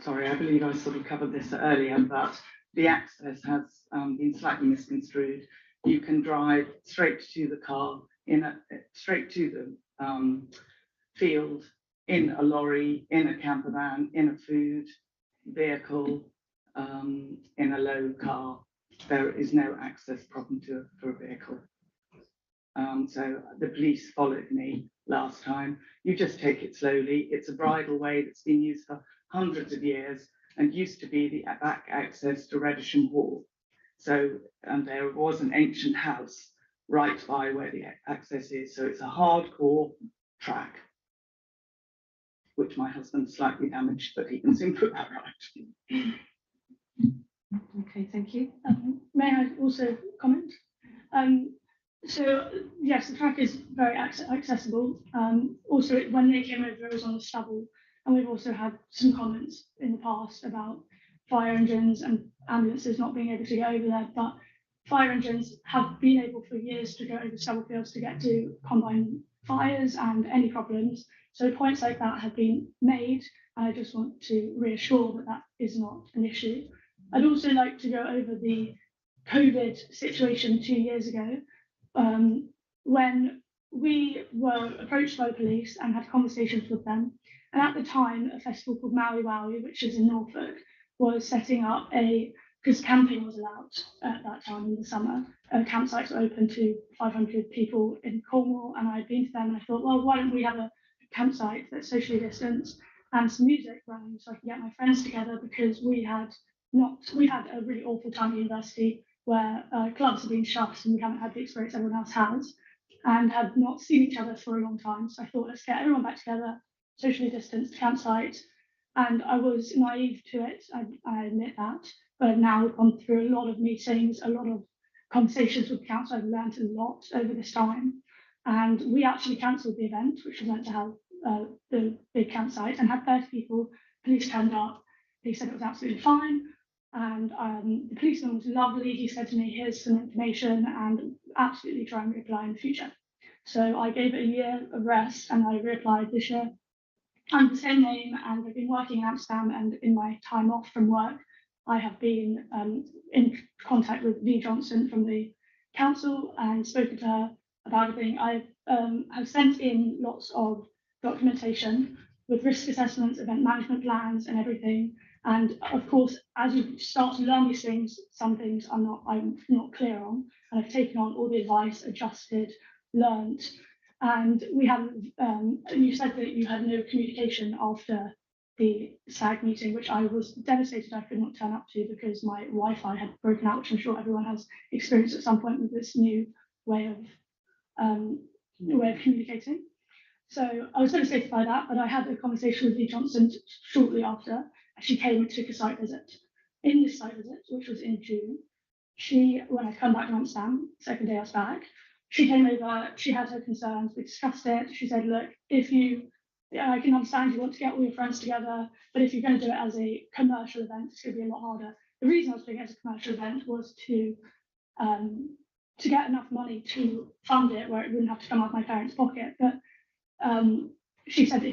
Sorry, I believe I sort of covered this earlier, but the access has been slightly misconstrued. You can drive straight to the car, straight to the field, in a lorry, in a camper van, in a food vehicle, in a low car. There is no access problem for a vehicle. So the police followed me last time. You just take it slowly. It's a bridle way that's been used for hundreds of years and used to be the back access to Redisham Hall. So, and there was an ancient house right by where the access is. So it's a hardcore track, which my husband slightly damaged, but he can soon put that right. Okay, thank you. May I also comment? So yes, the track is very accessible. Also, when they came over, it was on the stubble, and we've also had some comments in the past about fire engines and ambulances not being able to get over there. But fire engines have been able for years to go over stubble fields to get to combine fires and any problems. So points like that have been made, and I just want to reassure that that is not an issue. I'd also like to go over the COVID situation 2 years ago, when we were approached by the police and had conversations with them. And at the time, a festival called Maui Wowie, which is in Norfolk, was setting up because camping was allowed at that time in the summer. Campsites were open to 500 people in Cornwall, and I'd been to them and I thought, well, why don't we have a campsite that's socially distanced and some music running so I can get my friends together, because we had a really awful time at university where clubs have been shut and we haven't had the experience everyone else has, and had not seen each other for a long time. So I thought, let's get everyone back together, socially distanced campsite. And I was naive to it, I admit that, but now we've gone through a lot of meetings, a lot of conversations with the council. I've learned a lot over this time. And we actually cancelled the event, which was meant to have the big campsite and had 30 people. Police turned up. They said it was absolutely fine. And the policeman was lovely. He said to me, here's some information and absolutely try and reapply in the future. So I gave it a year of rest and I reapplied this year. I'm the same name and I've been working in Amsterdam, and in my time off from work, I have been in contact with V. Johnson from the council and spoken to her about everything. I have sent in lots of documentation with risk assessments, event management plans and everything. And of course, as you start to learn these things, some things I'm not clear on, and I've taken on all the advice, adjusted, learned. And we have, you said that you had no communication after the SAG meeting, which I was devastated I could not turn up to because my Wi-Fi had broken out, which I'm sure everyone has experienced at some point with this new way of communicating. So I was devastated by that, but I had a conversation with Lee Johnson shortly after, and she came and took a site visit. In this site visit, which was in June, when I come back to Amsterdam, second day I was back, she came over, she had her concerns, we discussed it. She said, look, I can understand you want to get all your friends together, but if you're going to do it as a commercial event, it's going to be a lot harder. The reason I was doing it as a commercial event was to get enough money to fund it where it wouldn't have to come out of my parents' pocket. But she said they're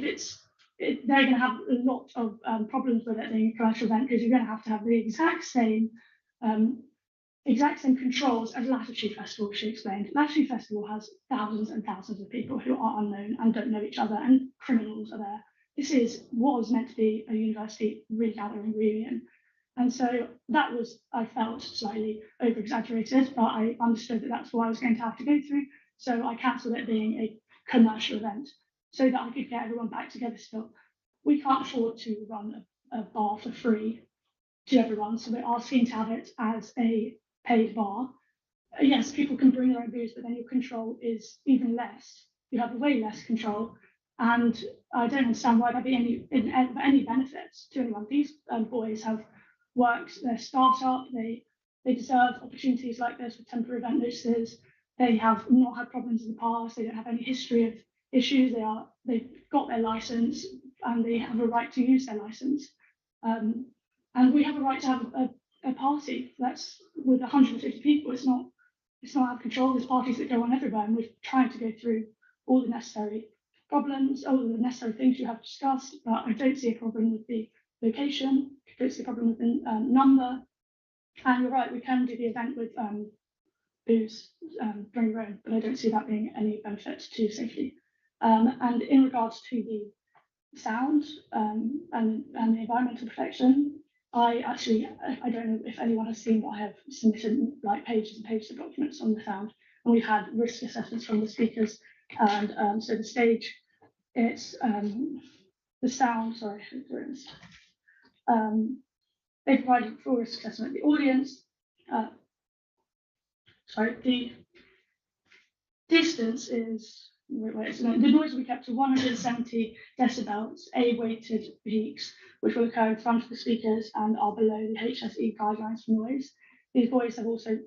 going to have a lot of problems with it being a commercial event because you're going to have the exact same controls as Latitude Festival, she explained. Latitude Festival has thousands and thousands of people who are unknown and don't know each other, and criminals are there. This was meant to be a university regathering reunion. And so that was, I felt, slightly over-exaggerated, but I understood that that's what I was going to have to go through. So I cancelled it being a commercial event so that I could get everyone back together still. We can't afford to run a bar for free to everyone, so we're asking to have it as a paid bar. Yes, people can bring their own booze, but then your control is even less. You have way less control, and I don't understand why there'd be any benefits to anyone. These boys have worked their startup. They deserve opportunities like this with temporary event notices. They have not had problems in the past. They don't have any history of issues. They've got their license and they have a right to use their license. And we have a right to have a party that's with 150 people. It's not out of control. There's parties that go on everywhere, and we're trying to go through all the necessary problems, all the necessary things you have discussed. But I don't see a problem with the location. I don't see a problem with the number. And you're right, we can do the event with booze, bring your own, but I don't see that being any benefit to safety. And in regards to the sound and the environmental protection, I don't know if anyone has seen, but I have submitted like pages and pages of documents on the sound, and we've had risk assessments from the speakers. And so the stage, it's the sound, sorry, they provided full risk assessment. The audience, the distance is, the noise will be kept to 170 decibels, A-weighted peaks, which will occur in front of the speakers and are below the HSE guidelines for noise. These boys have also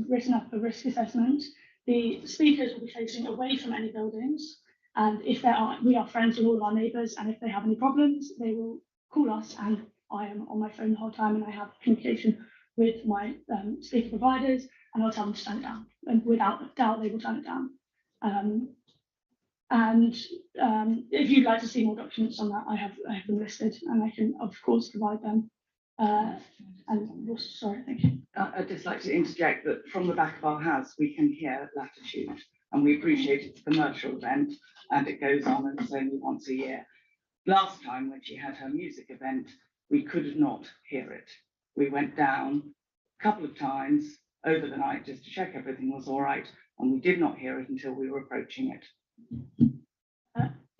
written up a risk assessment. The speakers will be facing away from any buildings, and we are friends with all our neighbours, and if they have any problems, they will call us, and I am on my phone the whole time, and I have communication with my speaker providers, and I'll tell them to turn it down, and without doubt they will turn it down. If you'd like to see more documents on that, I have them listed, and I can of course provide them. Sorry, thank you. I'd just like to interject that from the back of our house we can hear Latitude, and we appreciate it's a commercial event and it goes on and it's only once a year. Last time when she had her music event, we could not hear it. We went down a couple of times over the night just to check everything was all right, and we did not hear it until we were approaching it.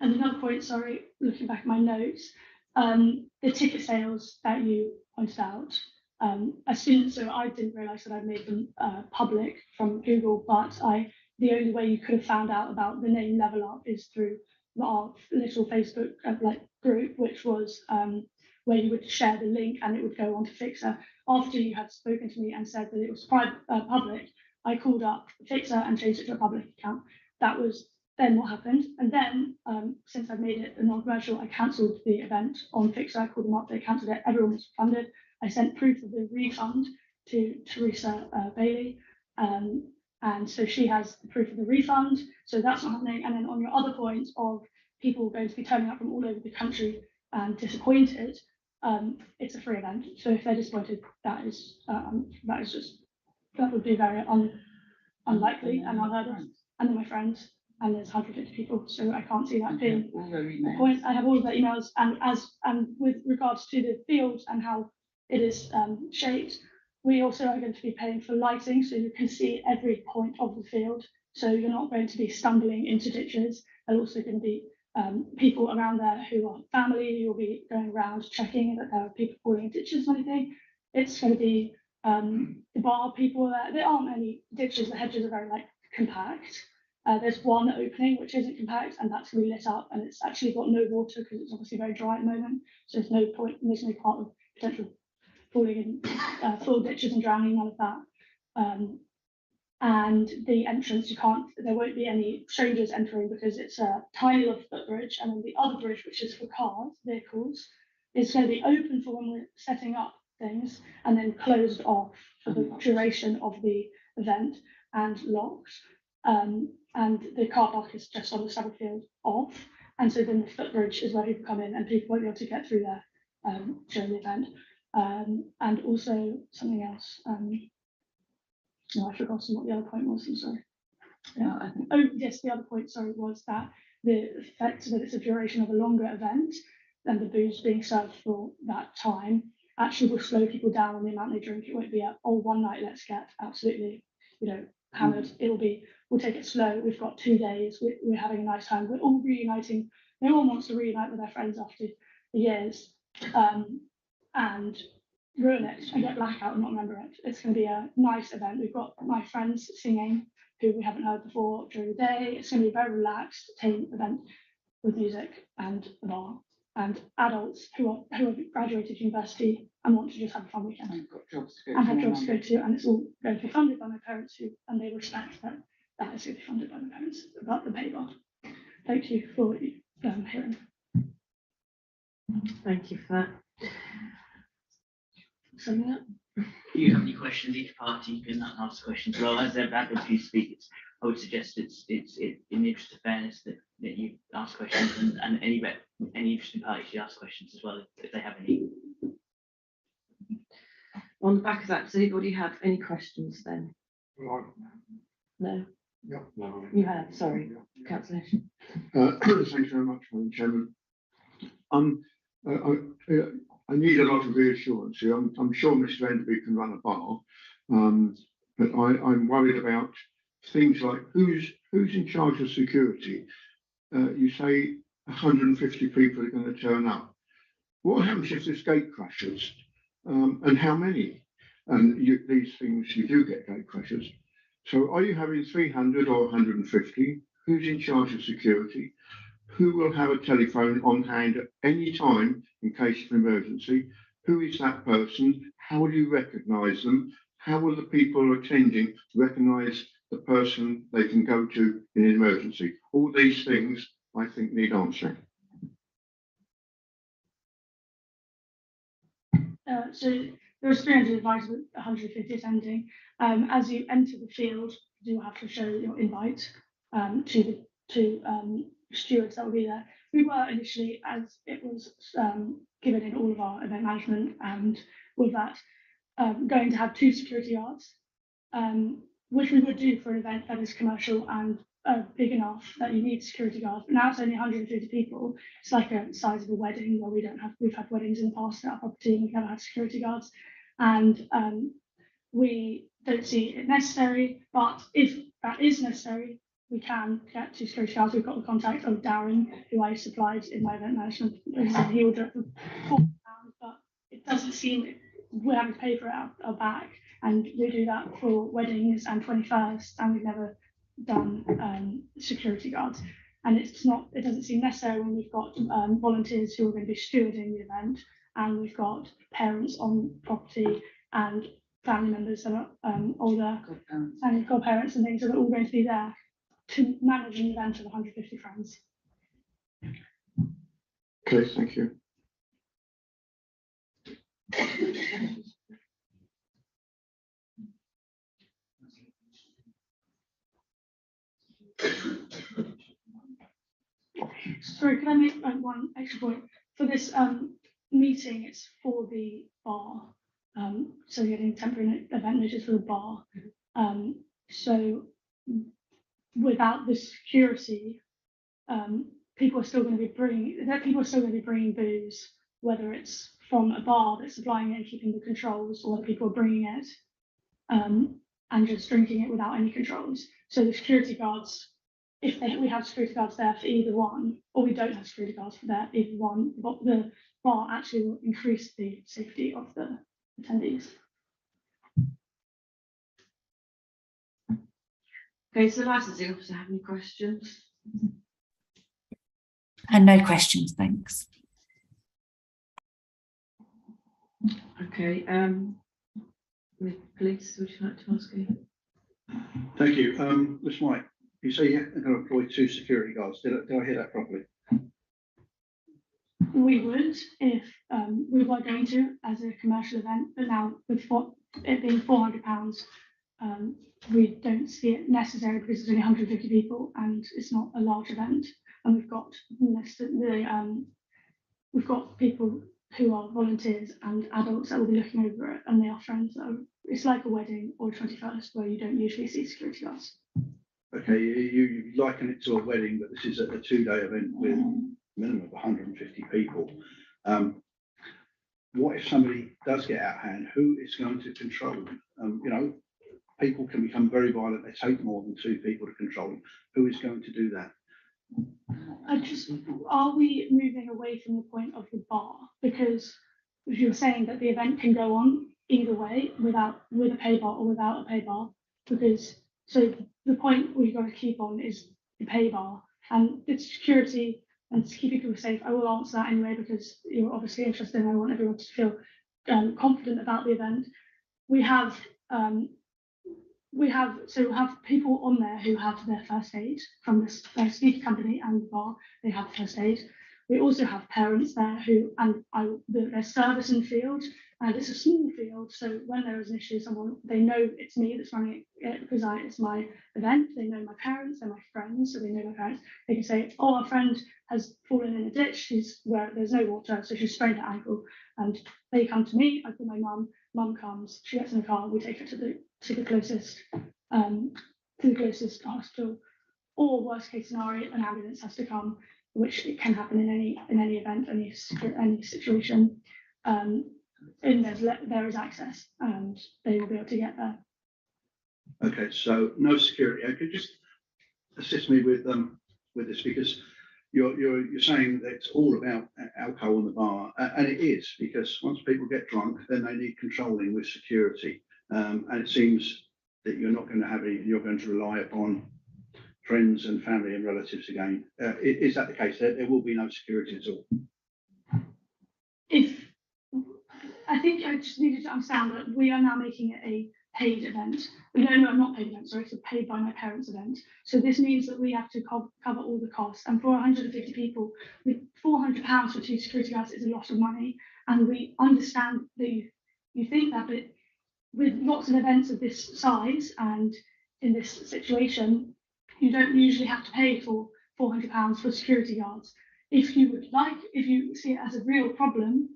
And another point, sorry, looking back at my notes, the ticket sales that you pointed out, so I didn't realise that I'd made them public from Google, but the only way you could have found out about the name Level Up is through our little Facebook group, which was where you would share the link and it would go on to Fixer. After you had spoken to me and said that it was public, I called up Fixer and changed it to a public account. That was then what happened? And then, since I've made it a non-commercial, I cancelled the event on Fixer. I called them up, they cancelled it, everyone was funded. I sent proof of the refund to Teresa Bailey. And so she has the proof of the refund. So that's not happening. And then on your other point of people going to be turning up from all over the country and disappointed, it's a free event. So if they're disappointed, that would be very unlikely and unheard of. And then my friends, and there's 150 people, so I can't see that being the point. I have all of their emails, and with regards to the field and how it is shaped, we also are going to be paying for lighting, so you can see every point of the field. So you're not going to be stumbling into ditches. There are also going to be people around there who are family, who will be going around checking that there are people falling in ditches or anything. It's going to be the bar people there. There aren't any ditches, the hedges are very compact. There's one opening which isn't compact, and that's going to be lit up, and it's actually got no water because it's obviously very dry at the moment. So there's no point, there's no part of potential falling in full ditches and drowning, none of that. And the entrance, there won't be any strangers entering because it's a tiny little footbridge, and then the other bridge, which is for cars, vehicles, is going to be open for when we're setting up things, and then closed off for the duration of the event and locked. And the car park is just on the stubble field off, and so then the footbridge is where people come in, and people won't be able to get through there during the event. And also something else. No, I've forgotten what the other point was. I'm sorry. Yeah. Oh yes, the other point, sorry, was that the fact that it's a duration of a longer event and the booze being served for that time actually will slow people down on the amount they drink. It won't be one night, let's get absolutely, hammered. We'll take it slow. We've got 2 days. We're having a nice time. We're all reuniting. No one wants to reunite with their friends after years and ruin it and get blackout and not remember it. It's going to be a nice event. We've got my friends singing who we haven't heard before during the day. It's going to be a very relaxed, tame event with music and a bar and adults who have graduated university and want to just have a fun weekend. I've got jobs to go And to. have jobs to go to, and it's all going to be funded by my parents and they respect that is going to be funded by my parents about the pay bar. Thank you for hearing. Thank you for that. Something up? If you have any questions, each party can ask questions. Well, as they've had a few speakers, I would suggest it's in the interest of fairness that you ask questions, and any interested parties should ask questions as well if they have any. On the back of that, does anybody have any questions then? Right. No, Yeah. No. you have, sorry, Councillor. Thanks very much, Madam Chairman. I need a lot of reassurance here. I'm sure Mr. Enderby can run a bar, but I'm worried about things like who's in charge of security. You say 150 people are going to turn up. What happens if there's gate crashers? And how many? And these things, you do get gate crashers. So are you having 300 or 150? Who's in charge of security? Who will have a telephone on hand at any time in case of emergency? Who is that person? How will you recognise them? How will the people attending recognise the person they can go to in an emergency? All these things, I think, need answering. So there's 300 advisors with 150 attending. As you enter the field, you have to show your invite to the stewards that will be there. We were initially, as it was given in all of our event management and with that, going to have 2 security guards, which we would do for an event that is commercial and big enough that you need security guards. But now it's only 150 people. It's like a size of a wedding where we've had weddings in the past at our property and we've never had security guards. And we don't see it necessary, but if that is necessary, we can get 2 security guards. We've got the contact of Darren, who I supplied in my event management. He will do it for £4, but it doesn't seem we're having to pay for it out our back. And we do that for weddings and 21st, and we've never done security guards. And it doesn't seem necessary when we've got volunteers who are going to be stewarding the event, and we've got parents on property and family members that are older and godparents and things that are all going to be there to manage an event of 150 friends. Okay, thank you. Sorry, can I make one extra point? For this meeting, it's for the bar. So getting temporary event notice for the bar. So without the security, people are still going to be bringing booze, whether it's from a bar that's supplying it and keeping the controls, or whether people are bringing it and just drinking it without any controls. So the security guards, if we have security guards there for either one, or we don't have security guards for that either one, but the bar actually will increase the safety of the attendees. Okay, so licensing officer, have any questions? And no questions, thanks. Okay, police, would you like to ask any? Thank you. Ms. White, you say you're going to employ 2 security guards. Did I hear that properly? We would if we were going to as a commercial event, but now with it being £400, we don't see it necessary because there's only 150 people and it's not a large event. And we've got people who are volunteers and adults that will be looking over it, and they are friends. It's like a wedding or a 21st where you don't usually see security guards. Okay, you liken it to a wedding, but this is a 2-day event with a minimum of 150 people. What if somebody does get out of hand? Who is going to control them? People can become very violent. They take more than 2 people to control them. Who is going to do that? Are we moving away from the point of the bar? Because if you're saying that the event can go on either way, with a pay bar or without a pay bar, because so the point we've got to keep on is the pay bar and its security and keeping people safe. I will answer that anyway because you're obviously interested and I want everyone to feel confident about the event. We have people on there who have their first aid from this speaker company and the bar. They have first aid. We also have parents there their service in field, and it's a small field. So when there is an issue, they know it's me that's running it because it's my event. They know my parents, they're my friends, so they know my parents. They can say, "Oh, our friend has fallen in a ditch. She's where there's no water, so she's sprained her ankle." And they come to me. I call my mum. Mum comes. She gets in the car. We take her to the closest hospital, or worst case scenario, an ambulance has to come, which it can happen in any event, any situation. And there is access, and they will be able to get there. Okay, so no security. Could you just assist me with this, because you're saying that it's all about alcohol in the bar, and it is, because once people get drunk, then they need controlling with security, and it seems that you're not going to have any. You're going to rely upon friends and family and relatives again. Is that the case? There will be no security at all. I think I just needed to understand that we are now making it a paid event. No, not paid event, sorry, it's a paid by my parents event. So this means that we have to cover all the costs. And for 150 people, with £400 for 2 security guards is a lot of money. And we understand that you think that, but with lots of events of this size and in this situation, you don't usually have to pay for £400 for security guards. If you see it as a real problem,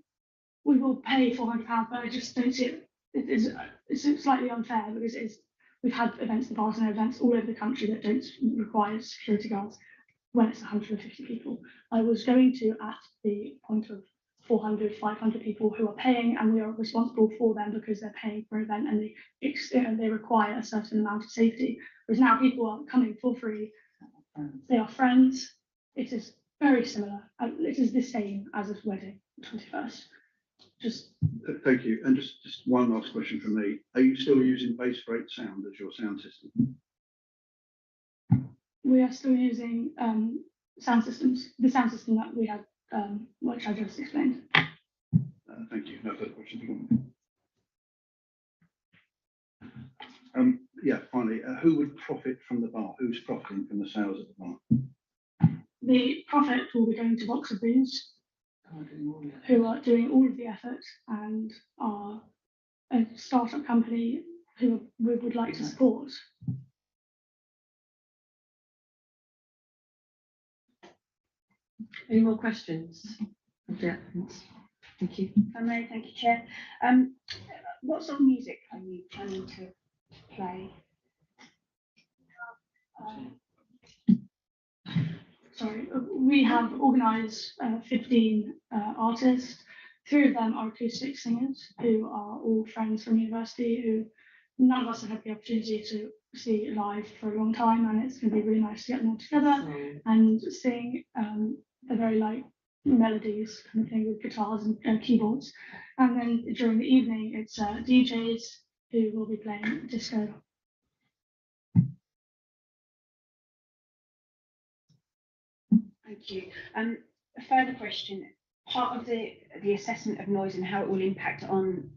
we will pay £400, but I just don't see it. It's slightly unfair because we've had events in the past and events all over the country that don't require security guards when it's 150 people. I was going to at the point of 400, 500 people who are paying, and we are responsible for them because they're paying for an event and they require a certain amount of safety. Whereas now people are coming for free. They are friends. It is very similar. It is the same as a wedding, 21st. Thank you. And just one last question from me. Are you still using bass rate sound as your sound system? We are still using sound systems, the sound system that we had, which I just explained. Thank you. No further questions. Yeah, finally, who would profit from the bar? Who's profiting from the sales of the bar? The profit will be going to Box of Booze, who are doing all of the effort and are a startup company who we would like to support. Any more questions of the applicants? Thank you. If I may, thank you, Chair. What sort of music are you planning to play? Sorry, we have organised 15 artists. 3 of them are acoustic singers who are all friends from university who none of us have had the opportunity to see live for a long time, and it's going to be really nice to get them all together and sing a very light melodies kind of thing with guitars and keyboards. And then during the evening, it's DJs who will be playing disco. Thank you. A further question. Part of the assessment of noise and how it will impact on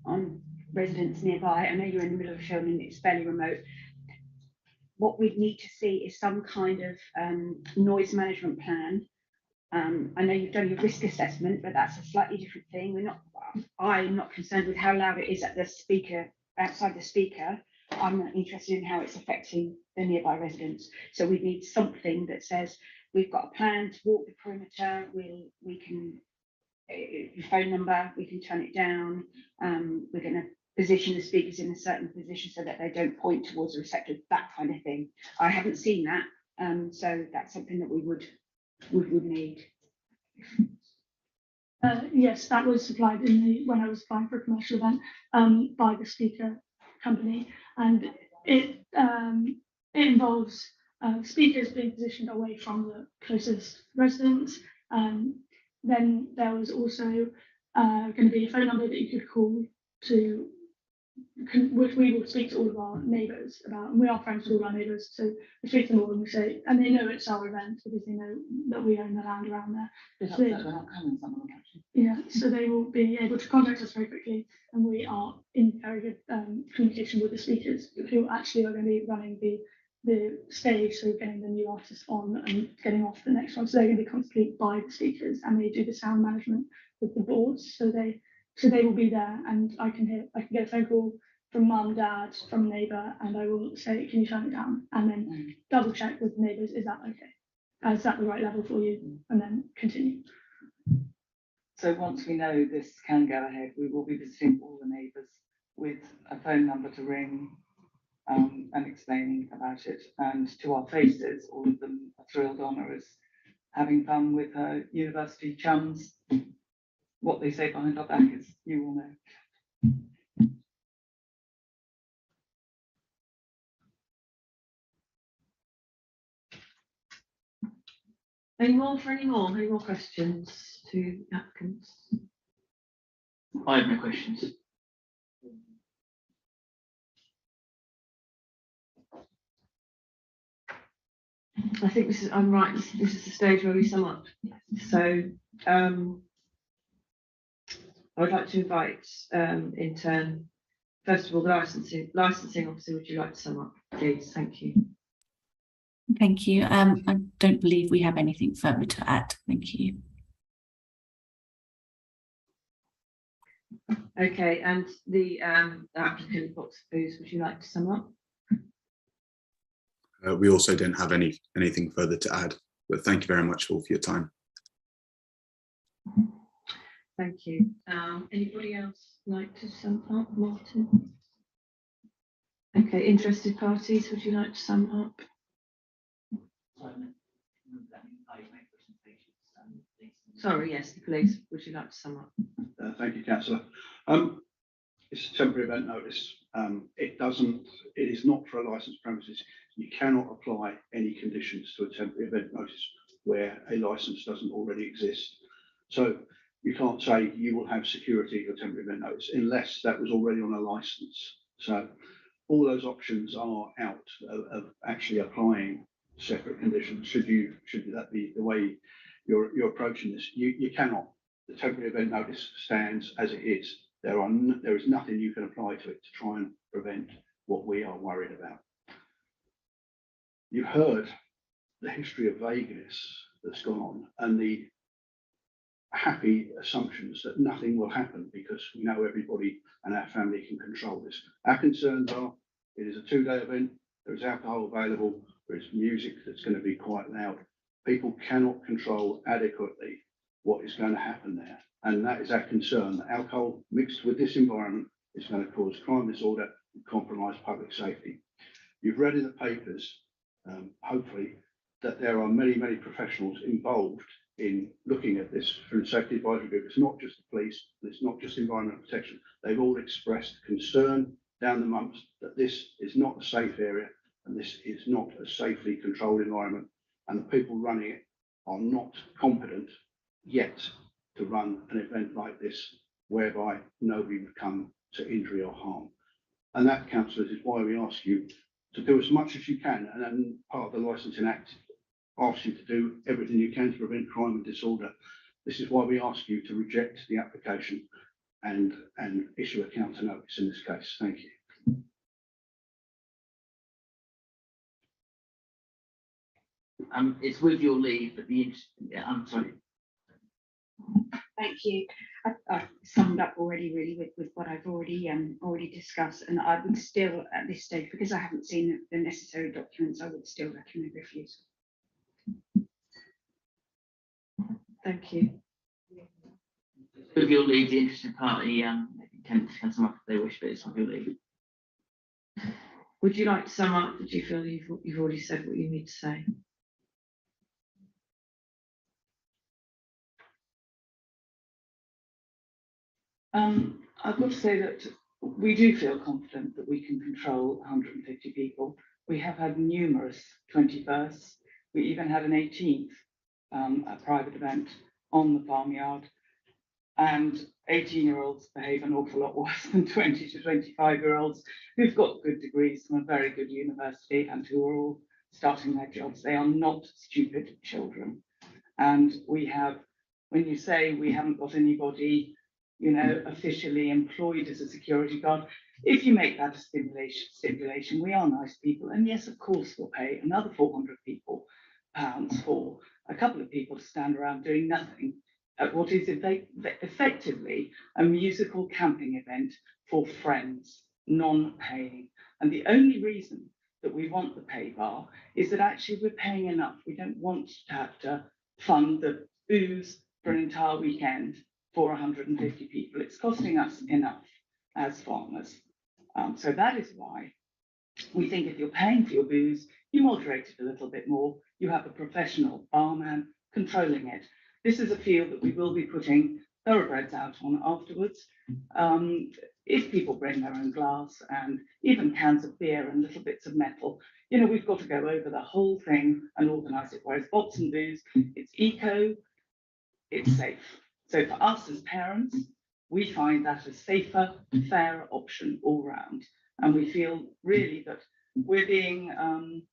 residents nearby. I know you're in the middle of a film and it's fairly remote. What we'd need to see is some kind of noise management plan. I know you've done your risk assessment, but that's a slightly different thing. I'm not concerned with how loud it is at the speaker, outside the speaker. I'm not interested in how it's affecting the nearby residents. So we need something that says we've got a plan to walk the perimeter. We can your phone number, we can turn it down. We're going to position the speakers in a certain position so that they don't point towards the receptor, that kind of thing. I haven't seen that, so that's something that we would need. Yes, that was supplied when I was applying for a commercial event by the speaker company, and it involves speakers being positioned away from the closest residents. Then there was also going to be a phone number that you could call to, which we will speak to all of our neighbours about, and we are friends with all our neighbours, so we speak to them all and we say, and they know it's our event because they know that we own the land around there. So they will be able to contact us very quickly, and we are in very good communication with the speakers who actually are going to be running the stage, so getting the new artists on and getting off the next one. So they're going to be constantly by the speakers, and they do the sound management with the boards. So they will be there, and I can get a phone call from mum, dad, from a neighbour, and I will say, can you turn it down? And then double check with neighbours, is that okay? Is that the right level for you? And then continue. So once we know this can go ahead, we will be visiting all the neighbours with a phone number to ring and explaining about it. And to our faces, all of them are thrilled. Honor is having fun with her university chums. What they say behind our back is, you will know. Any more questions to applicants? I have no questions. I think I'm right, this is the stage where we sum up. So I would like to invite in turn, first of all, the licensing officer, would you like to sum up, please? Thank you. Thank you. I don't believe we have anything further to add. Thank you. Okay, and the applicant, Box of Booze, would you like to sum up? We also don't have anything further to add, but thank you very much all for your time. Thank you. Anybody else like to sum up? Martin? Okay, interested parties, would you like to sum up? Sorry, yes, please, would you like to sum up? Thank you, Councillor. It's a temporary event notice. It is not for a licensed premises. You cannot apply any conditions to a temporary event notice where a license doesn't already exist. So you can't say you will have security for temporary event notice unless that was already on a license. So all those options are out of actually applying separate conditions. Should that be the way you're approaching this? You cannot. The temporary event notice stands as it is. There is nothing you can apply to it to try and prevent what we are worried about. You've heard the history of vagueness that's gone on and the happy assumptions that nothing will happen because we know everybody and our family can control this. Our concerns are it is a 2-day event, there is alcohol available, there is music that's going to be quite loud. People cannot control adequately what is going to happen there. And that is our concern, that alcohol mixed with this environment is going to cause crime, disorder, and compromise public safety. You've read in the papers, hopefully, that there are many, many professionals involved in looking at this from the safety advisory group. It's not just the police, it's not just environmental protection. They've all expressed concern down the months that this is not a safe area and this is not a safely controlled environment, and the people running it are not competent yet to run an event like this whereby nobody would come to injury or harm. And that, councillors, is why we ask you to do as much as you can, and then part of the Licensing Act asks you to do everything you can to prevent crime and disorder. This is why we ask you to reject the application and issue a counter notice in this case. Thank you. It's with your leave, but I'm sorry. Thank you. I've summed up already really with what I've already discussed, and I would still at this stage, because I haven't seen the necessary documents, I would still recommend refusal. Thank you. With your leave, the interested party can sum up if they wish, but it's with your leave. Would you like to sum up? Did you feel you've already said what you need to say? I've got to say that we do feel confident that we can control 150 people. We have had numerous 21sts. We even had an 18th, a private event on the farmyard. And 18-year-olds behave an awful lot worse than 20 to 25-year-olds who've got good degrees from a very good university and who are all starting their jobs. They are not stupid children. And we have, when you say we haven't got anybody, you know, officially employed as a security guard, if you make that a stipulation, we are nice people. And yes, of course, we'll pay another 400 pounds for a couple of people to stand around doing nothing at what is effectively a musical camping event for friends, non-paying. And the only reason that we want the pay bar is that actually we're paying enough. We don't want to have to fund the booze for an entire weekend for 150 people. It's costing us enough as farmers. So that is why we think if you're paying for your booze, you moderate it a little bit more. You have a professional barman controlling it. This is a field that we will be putting thoroughbreds out on afterwards. If people bring their own glass and even cans of beer and little bits of metal, you know, we've got to go over the whole thing and organise it. Whereas box and booze, it's eco, it's safe. So for us as parents, we find that a safer, fairer option all round. And we feel really that we're being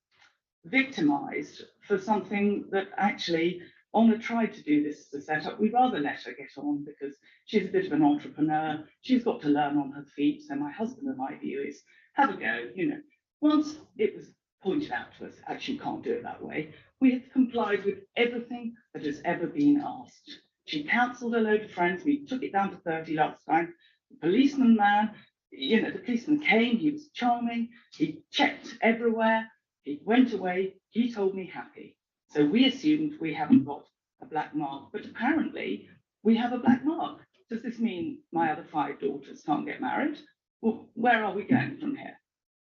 victimised for something that actually Honor tried to do this as a setup. We'd rather let her get on because she's a bit of an entrepreneur. She's got to learn on her feet. So my husband and my view is have a go. You know, once it was pointed out to us, actually you can't do it that way, we have complied with everything that has ever been asked. She cancelled a load of friends. We took it down to 30 last time. The policeman man, you know, the policeman came, he was charming. He checked everywhere. He went away. He told me happy. So we assumed we haven't got a black mark, but apparently we have a black mark. Does this mean my other 5 daughters can't get married? Well, where are we going from here?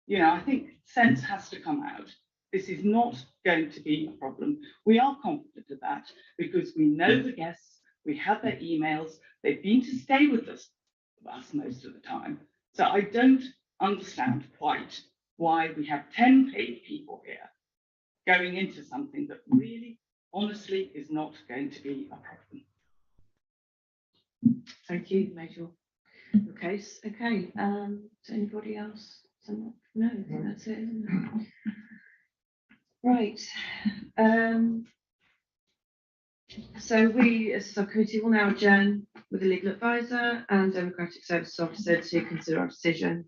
You know, I think sense has to come out. This is not going to be a problem. We are confident of that because we know the guests, we have their emails, they've been to stay with us most of the time. So I don't understand quite why we have 10 paid people here going into something that really, honestly, is not going to be a problem. Thank you, made your case. Okay, is anybody else? No, I think that's it, isn't it? Right. So we, as a subcommittee, will now adjourn with the legal advisor and democratic services officer to consider our decision.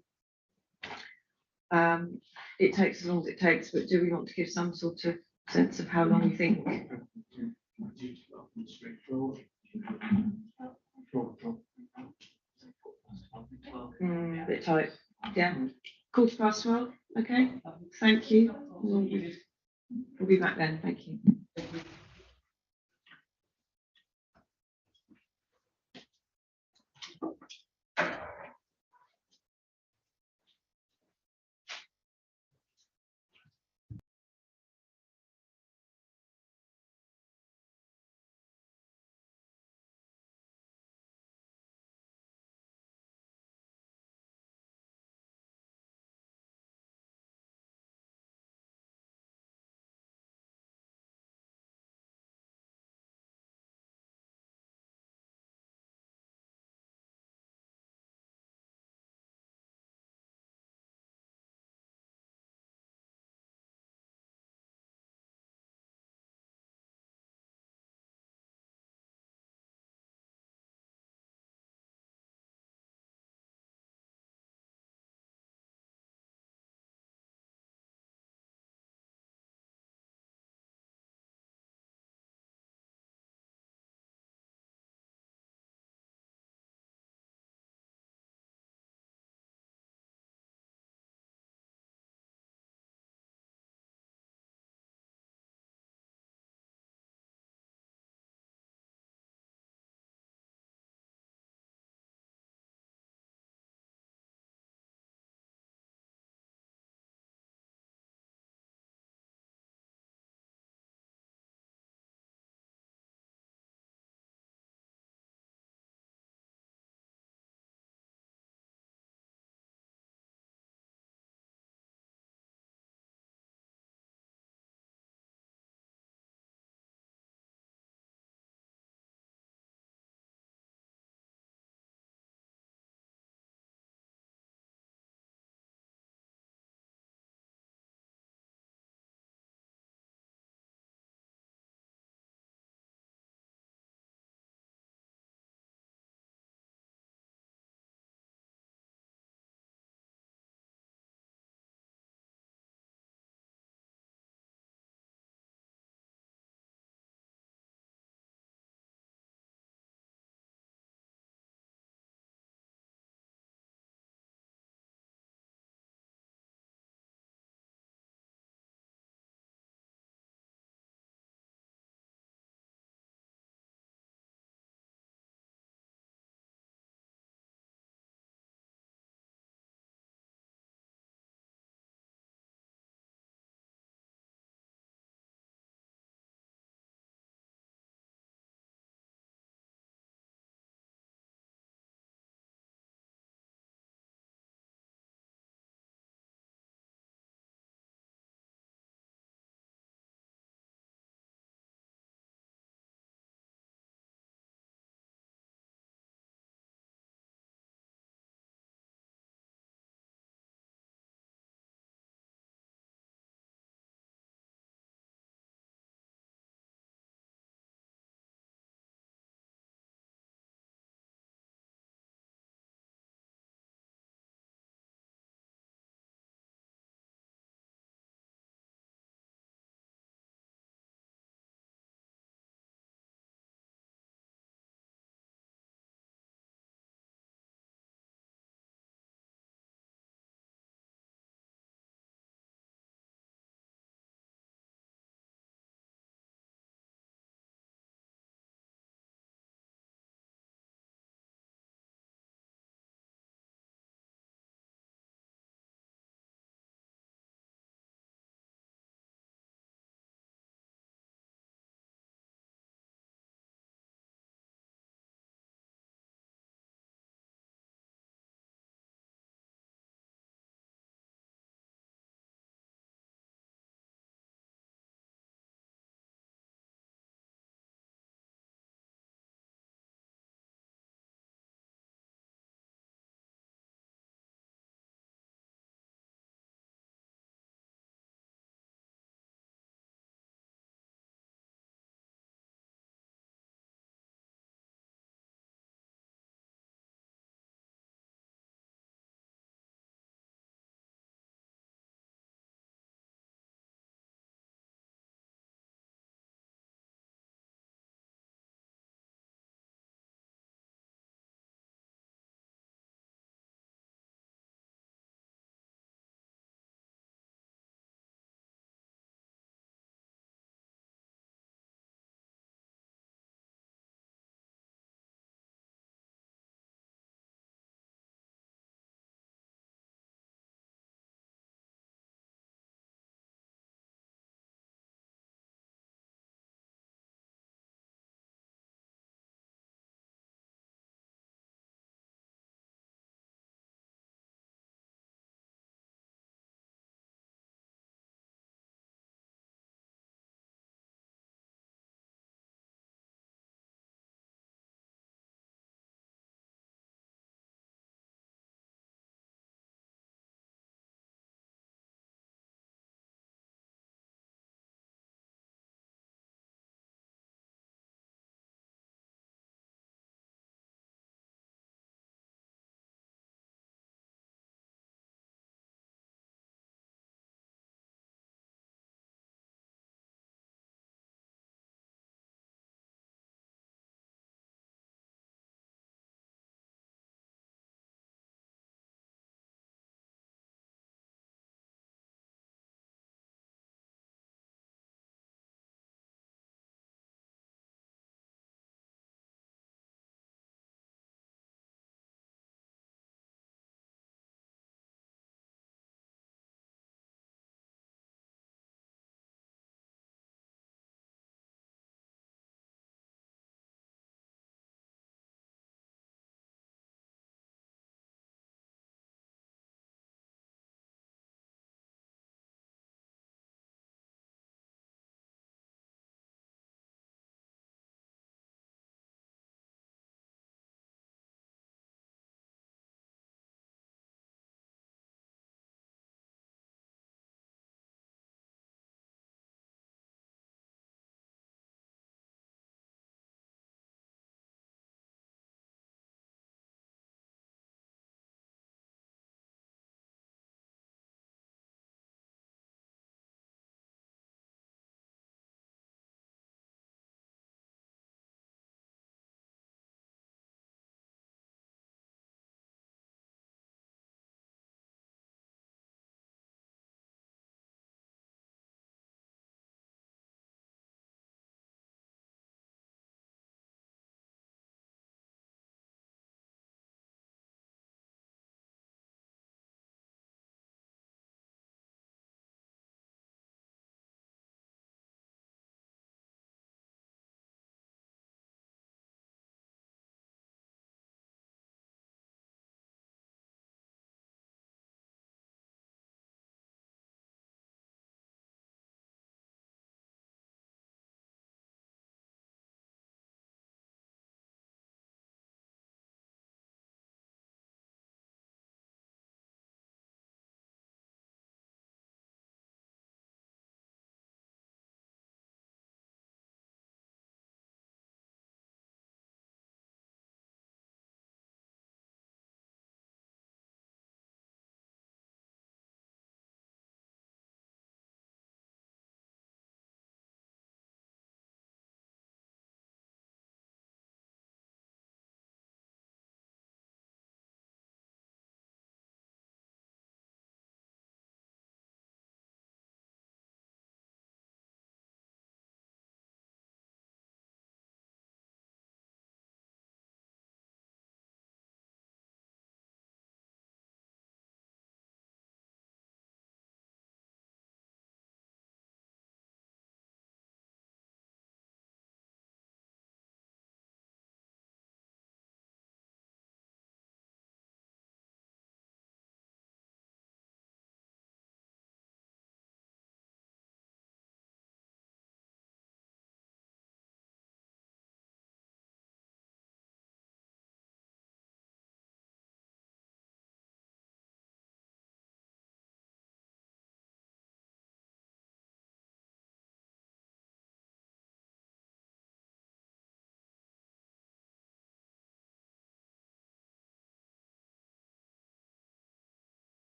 it takes as long as it takes, but do we want to give some sort of sense of how long we think? A bit tight, yeah. 12:15, okay, thank you. We'll be back then, thank you.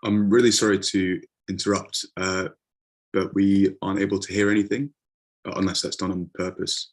I'm really sorry to interrupt, but we aren't able to hear anything unless that's done on purpose.